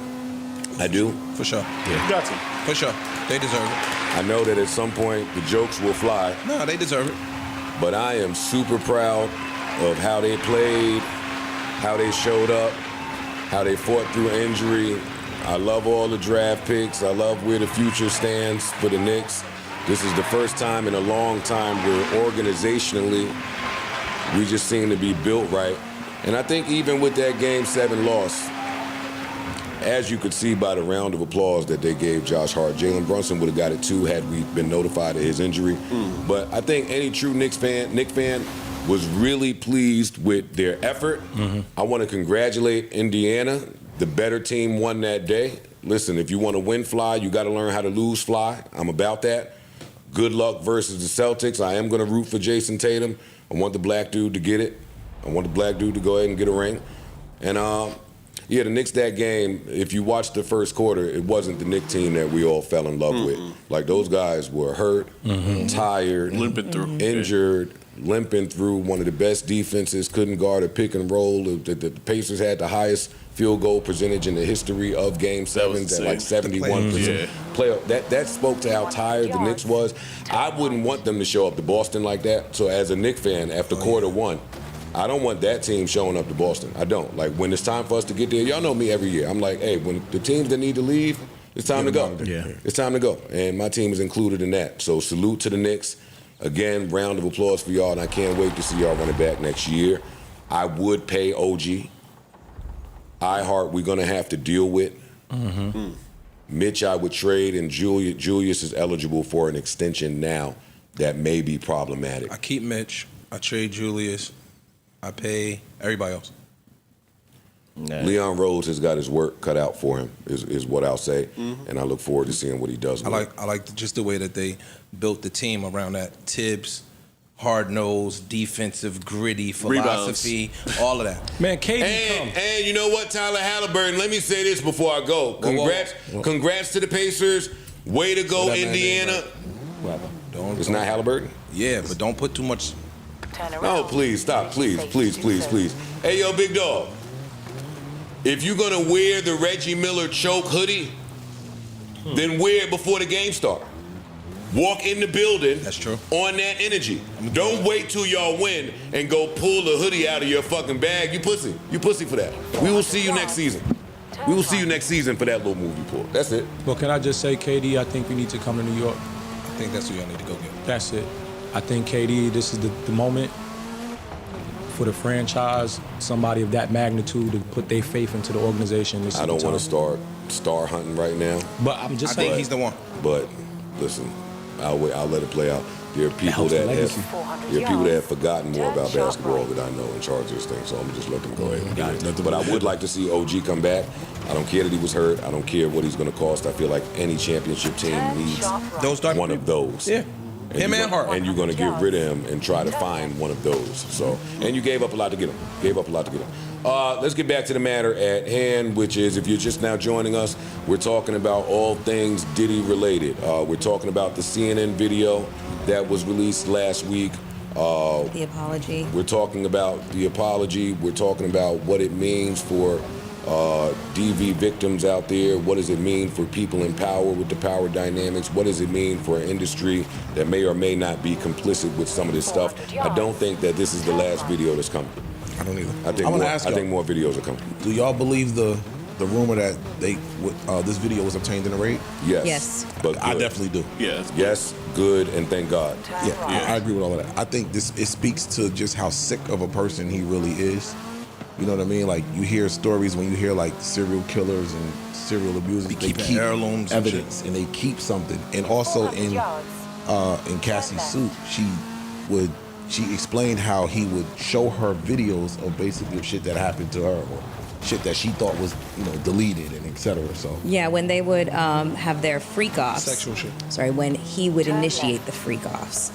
I do. For sure. Yeah. Got to. For sure. They deserve it. I know that at some point the jokes will fly. No, they deserve it. But I am super proud of how they played, how they showed up, how they fought through injury. I love all the draft picks. I love where the future stands for the Knicks. This is the first time in a long time where organizationally we just seem to be built right. And I think even with that Game 7 loss, as you could see by the round of applause that they gave Josh Hart, Jalen Brunson would have got it too had we been notified of his injury. But I think any true Knick fan was really pleased with their effort. I want to congratulate Indiana. The better team won that day. Listen, if you want to win fly, you got to learn how to lose fly. I'm about that. Good luck versus the Celtics. I am going to root for Jason Tatum. I want the black dude to get it. I want the black dude to go ahead and get a ring. And yeah, the Knicks that game, if you watched the first quarter, it wasn't the Knicks team that we all fell in love with. Like, those guys were hurt, tired, limping through, injured, limping through. One of the best defenses, couldn't guard a pick and roll. The Pacers had the highest field goal percentage in the history of Game 7s at like 71%. Playoff. That spoke to how tired the Knicks was. I wouldn't want them to show up to Boston like that. So as a Knicks fan, after quarter one, I don't want that team showing up to Boston. I don't. Like, when it's time for us to get there, y'all know me every year. I'm like, hey, when the teams that need to leave, it's time to go. It's time to go. And my team is included in that. So salute to the Knicks. Again, round of applause for y'all, and I can't wait to see y'all run it back next year. I would pay OG. iHeart, we're going to have to deal with. Mitch, I would trade, and Julius is eligible for an extension now that may be problematic. I keep Mitch. I trade Julius. I pay everybody else. Leon Rose has got his work cut out for him, is what I'll say, and I look forward to seeing what he does. I like just the way that they built the team around that. Tibbs, hard-nosed, defensive, gritty philosophy, all of that. Man, KD and you know what, Tyler Halliburton? Let me say this before I go. Congrats to the Pacers. Way to go, Indiana. It's not Halliburton? Yeah, but don't put too much. Oh, please, stop. Please. Hey, yo, big dog. If you're going to wear the Reggie Miller choke hoodie, then wear it before the game starts. walk in the building. That's true. On that energy. Don't wait till y'all win and go pull the hoodie out of your fucking bag. You pussy. You pussy for that. We will see you next season. We will see you next season for that little move you pulled. That's it. Well, can I just say, KD, I think we need to come to New York. I think that's what y'all need to go get. That's it. I think, KD, this is the moment for the franchise, somebody of that magnitude to put their faith into the organization. This I don't want to start star hunting right now. But I'm just saying. I think he's the one. But listen, I'll let it play out. There are people that have forgotten more about basketball than I know in charge of this thing. So I'm just let them go ahead. But I would like to see OG come back. I don't care that he was hurt. I don't care what he's going to cost. I feel like any championship team needs one of those. Yeah. Him and Hart. And you're going to get rid of him and try to find one of those. So, and you gave up a lot to get him. Let's get back to the matter at hand, which is, if you're just now joining us, we're talking about all things Diddy related. We're talking about the CNN video that was released last week. The apology. We're talking about the apology. We're talking about what it means for DV victims out there. What does it mean for people in power with the power dynamics? What does it mean for an industry that may or may not be complicit with some of this stuff? I don't think that this is the last video that's coming. I don't either. I think more videos are coming. Do y'all believe the rumor that this video was obtained in a raid? Yes. But I definitely do. Yes, good, and thank God. Yeah, I agree with all of that. I think it speaks to just how sick of a person he really is. You know what I mean? Like, you hear stories when you hear like serial killers and serial abusers. They keep heirlooms, evidence, and they keep something. And also in Cassie's suit, she explained how he would show her videos of basically shit that happened to her, or shit that she thought was, deleted and etc. So yeah, when they would have their freak offs, sexual shit. Sorry, when he would initiate the freak offs,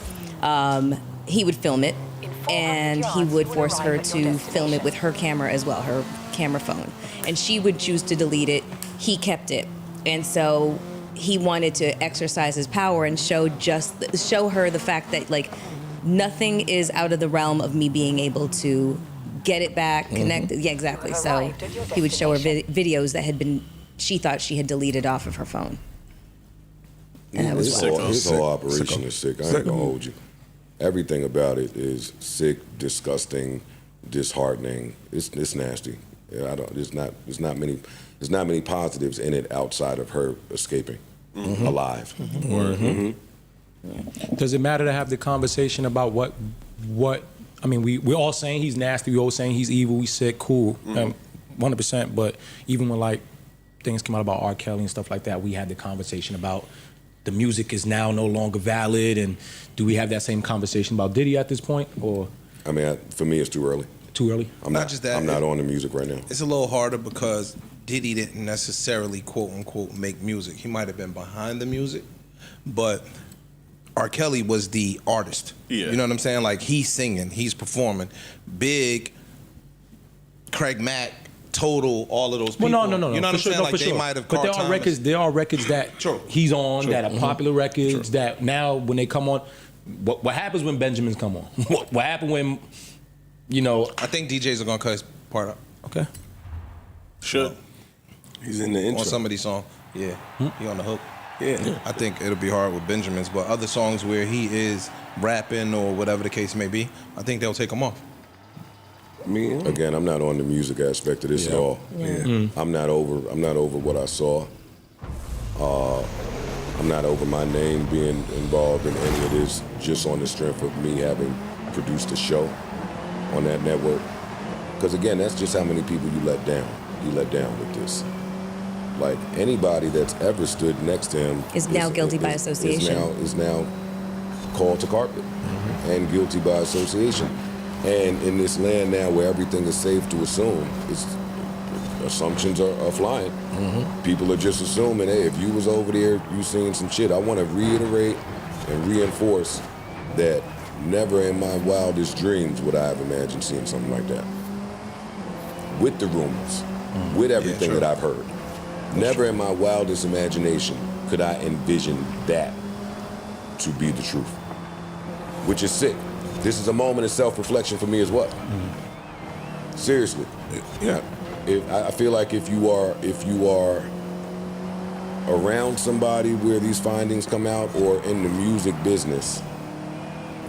he would film it, and he would force her to film it with her camera as well, her camera phone, and she would choose to delete it. He kept it, and so he wanted to exercise his power and show her the fact that like nothing is out of the realm of me being able to get it back, connect it. Yeah, exactly. So he would show her videos that she thought she had deleted off of her phone. And that was his whole operation is sick. I ain't gonna hold you. Everything about it is sick, disgusting, disheartening. It's nasty. Yeah, there's not many positives in it outside of her escaping alive. Does it matter to have the conversation about what? I mean, we're all saying he's nasty. We're all saying he's evil. We sick, cool, 100%. But even when like things come out about R. Kelly and stuff like that, we had the conversation about the music is now no longer valid. And do we have that same conversation about Diddy at this point? Or I mean, for me, it's too early. Too early? I'm not just that. I'm not on the music right now. It's a little harder because Diddy didn't necessarily quote unquote make music. He might have been behind the music, but R. Kelly was the artist. Yeah. You know what I'm saying? Like, he's singing, he's performing. Big, Craig Mack, Total, all of those people. Well, no. You know what I'm saying? Like, they might have caught But there are records that he's on, that are popular records, that now when they come on, what happens when Benjamins come on? What happened when, I think DJs are going to cut his part out. Okay. Sure. He's in the intro. On some of these songs. Yeah. He on the hook. Yeah. I think it'll be hard with Benjamin's, but other songs where he is rapping or whatever the case may be, I think they'll take him off. Again, I'm not on the music aspect of this at all. Yeah. I'm not over what I saw. I'm not over my name being involved in any of this, just on the strength of me having produced a show on that network. Because again, that's just how many people you let down. You let down with this. Like, anybody that's ever stood next to him is now guilty by association. Is now called to carpet and guilty by association. And in this land now where everything is safe to assume, assumptions are flying. People are just assuming, hey, if you was over there, you seen some shit. I want to reiterate and reinforce that never in my wildest dreams would I have imagined seeing something like that. With the rumors, with everything that I've heard. Never in my wildest imagination could I envision that to be the truth, which is sick. This is a moment of self-reflection for me as well. Seriously. I feel like if you are around somebody where these findings come out or in the music business,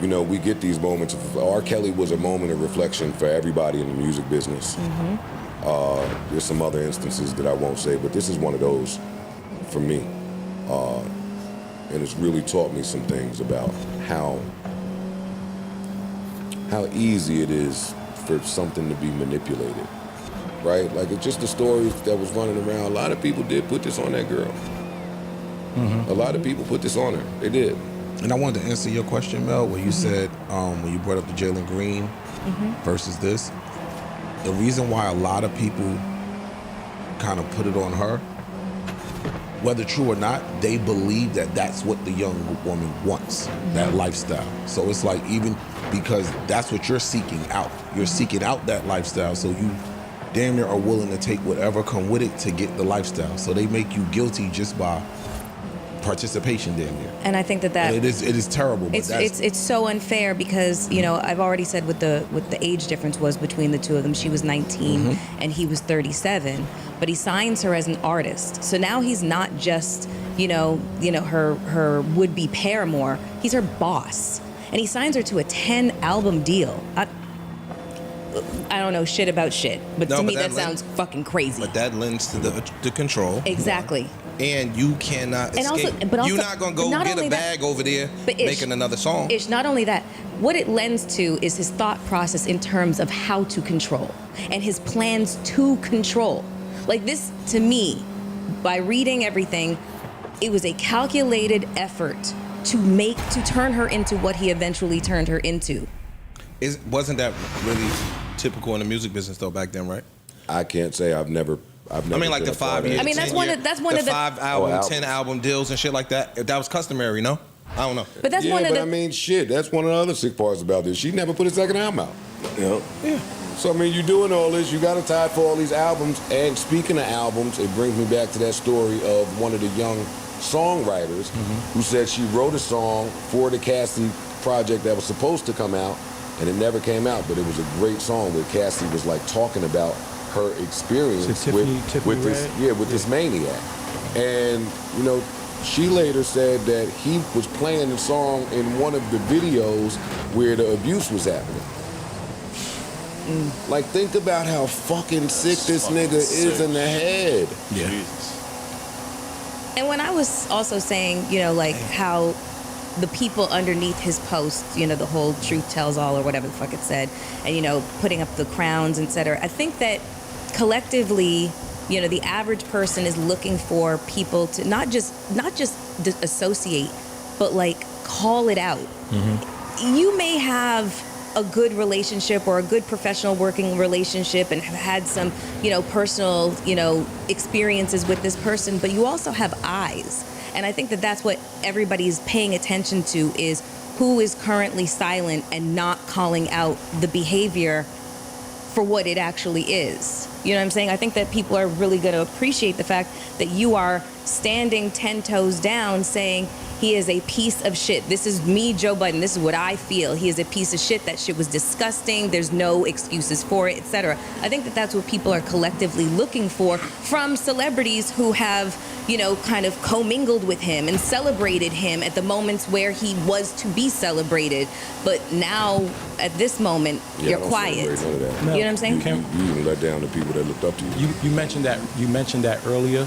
you know, we get these moments. R. Kelly was a moment of reflection for everybody in the music business. There's some other instances that I won't say, but this is one of those for me. And it's really taught me some things about how easy it is for something to be manipulated, right? Like, it's just the stories that was running around. A lot of people did put this on that girl. A lot of people put this on her. They did. And I wanted to answer your question, Mel, where you said, when you brought up the Jalen Green versus this, the reason why a lot of people kind of put it on her, whether true or not, they believe that that's what the young woman wants, that lifestyle. So it's like, even because that's what you're seeking out. You're seeking out that lifestyle, so you damn near are willing to take whatever come with it to get the lifestyle. So they make you guilty just by participation damn near. And I think that it is terrible. But it's so unfair because, you know, I've already said what the age difference was between the two of them. She was 19 and he was 37, but he signs her as an artist. So now he's not just, you know her would-be paramour. He's her boss, and he signs her to a 10-album deal. I don't know shit about shit, but to me that sounds fucking crazy. But that lends to the control. Exactly. And you cannot escape. You're not going to go get a bag over there making another song. It's not only that. What it lends to is his thought process in terms of how to control and his plans to control. Like this, to me, by reading everything, it was a calculated effort to turn her into what he eventually turned her into. Wasn't that really typical in the music business though back then, right? I can't say I've never. I mean, like the 5 years. I mean, that's one of the 5-album, 10-album deals and shit like that. That was customary, no? I don't know. But that's one of the. the. I mean, shit. That's one of the other sick parts about this. She never put a second album out. You know? Yeah. So I mean, you're doing all this. You got to tie for all these albums. And speaking of albums, it brings me back to that story of one of the young songwriters who said she wrote a song for the Cassie project that was supposed to come out, and it never came out. But it was a great song where Cassie was like talking about her experience with this maniac. And you know, she later said that he was playing the song in one of the videos where the abuse was happening. Like, think about how fucking sick this nigga is in the head. Yeah. And when I was also saying, you know, like how the people underneath his post, you know, the whole truth tells all or whatever the fuck it said, and, you know, putting up the crowns, etc. I think that collectively, you know, the average person is looking for people to not just associate, but like call it out. You may have a good relationship or a good professional working relationship and have had some, you know, personal, you know, experiences with this person, but you also have eyes. And I think that that's what everybody's paying attention to, is who is currently silent and not calling out the behavior for what it actually is. You know what I'm saying? I think that people are really going to appreciate the fact that you are standing 10 toes down saying he is a piece of shit. This is me, Joe Budden. This is what I feel. He is a piece of shit. That shit was disgusting. There's no excuses for it, etc. I think that that's what people are collectively looking for from celebrities who have, you know, kind of commingled with him and celebrated him at the moments where he was to be celebrated. But now, at this moment, you're quiet. You know what I'm saying? You even let down the people that looked up to you. You mentioned that earlier,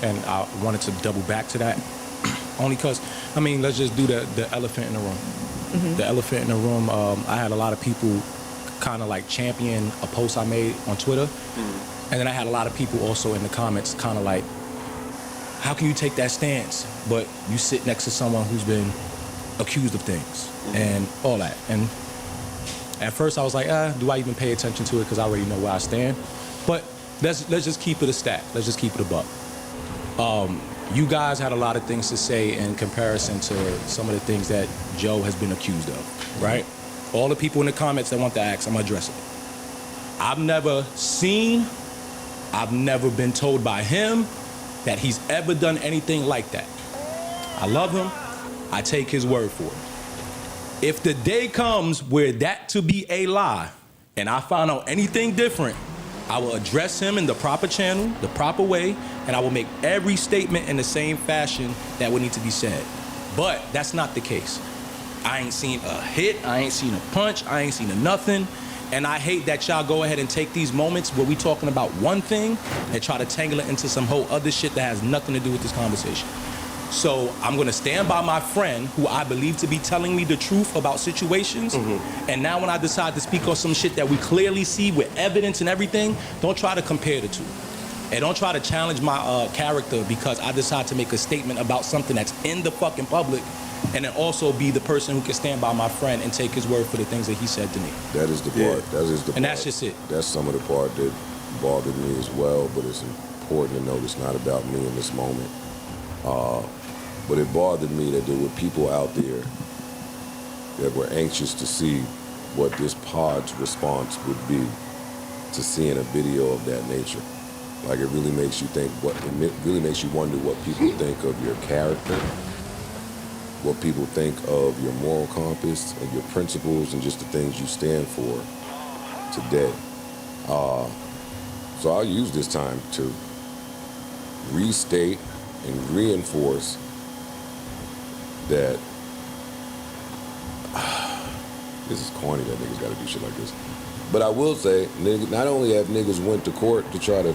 and I wanted to double back to that. Only because, I mean, let's just do the elephant in the room. The elephant in the room, I had a lot of people kind of like champion a post I made on Twitter. And then I had a lot of people also in the comments kind of like, how can you take that stance, but you sit next to someone who's been accused of things and all that. And at first I was like, do I even pay attention to it, because I already know where I stand. But let's just keep it a stat. Let's just keep it a buck. You guys had a lot of things to say in comparison to some of the things that Joe has been accused of, right? All the people in the comments that want to ask, I'm going to address it. I've never been told by him that he's ever done anything like that. I love him. I take his word for it. If the day comes where that to be a lie, and I find out anything different, I will address him in the proper channel, the proper way, and I will make every statement in the same fashion that would need to be said. But that's not the case. I ain't seen a hit, I ain't seen a punch, I ain't seen a nothing. And I hate that y'all go ahead and take these moments where we talking about one thing and try to tangle it into some whole other shit that has nothing to do with this conversation. So I'm gonna stand by my friend who I believe to be telling me the truth about situations. And now when I decide to speak on some shit that we clearly see with evidence and everything, don't try to compare the two. And don't try to challenge my character because I decide to make a statement about something that's in the fucking public, and then also be the person who can stand by my friend and take his word for the things that he said to me. That is the part. That is the part. And that's just it. That's some of the part that bothered me as well, but it's important to know it's not about me in this moment. But it bothered me that there were people out there that were anxious to see what this pod's response would be to seeing a video of that nature. Like, it really makes you think, it really makes you wonder what people think of your character, what people think of your moral compass, of your principles, and just the things you stand for today. So I'll use this time to restate and reinforce that this is corny that niggas gotta do shit like this. But I will say, not only have niggas went to court to try to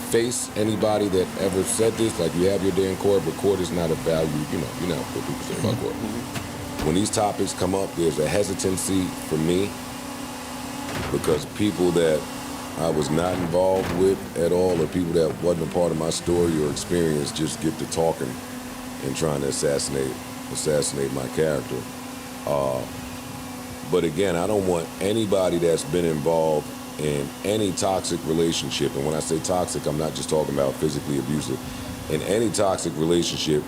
face anybody that ever said this, like, you have your day in court, but court is not a value, you know what people say about court. When these topics come up, there's a hesitancy for me because people that I was not involved with at all, or people that wasn't a part of my story or experience, just get to talking and trying to assassinate my character. But again, I don't want anybody that's been involved in any toxic relationship, and when I say toxic, I'm not just talking about physically abusive, in any toxic relationship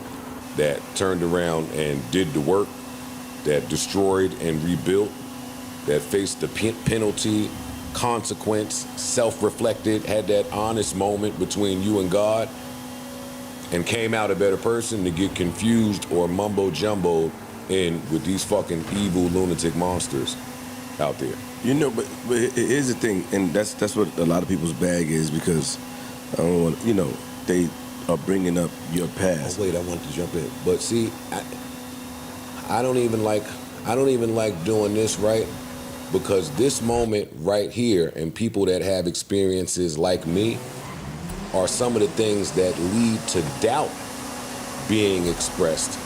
that turned around and did the work, that destroyed and rebuilt, that faced the penalty, consequence, self-reflected, had that honest moment between you and God, and came out a better person, to get confused or mumbo-jumbo in with these fucking evil lunatic monsters out there. You know, but here's the thing, and that's what a lot of people's bag is, because I don't want, they are bringing up your past. Oh, wait, I want to jump in, but see, I don't even like doing this, right? Because this moment right here, and people that have experiences like me, are some of the things that lead to doubt being expressed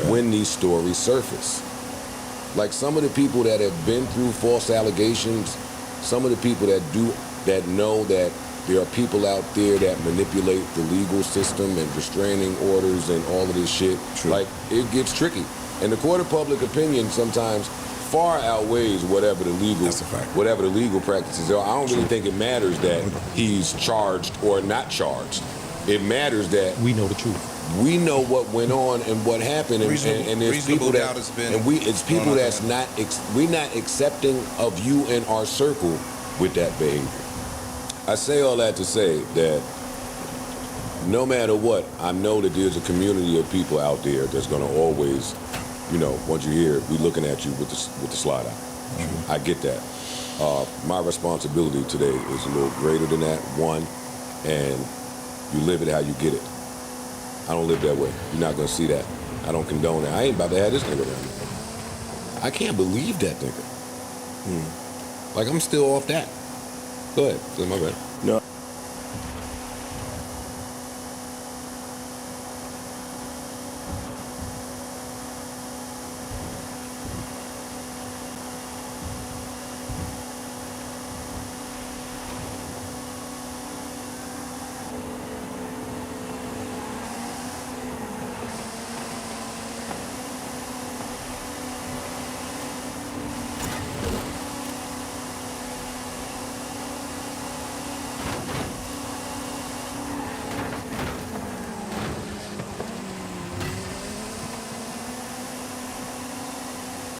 when these stories surface. Like, some of the people that have been through false allegations, some of the people that know that there are people out there that manipulate the legal system and restraining orders and all of this shit. True. Like, it gets tricky. And the court of public opinion sometimes far outweighs whatever the legal practices are. I don't really think it matters that he's charged or not charged. It matters that we know the truth. We know what went on and what happened, and there's people that, it's people that's we're not accepting of you in our circle with that behavior. I say all that to say that no matter what, I know that there's a community of people out there that's gonna always, once you hear it, we looking at you with the slide out. I get that. My responsibility today is a little greater than that, one, and you live it how you get it. I don't live that way. You're not gonna see that. I don't condone that. I ain't about to have this nigga around me. I can't believe that nigga. Like, I'm still off that. Go ahead. That's my bad.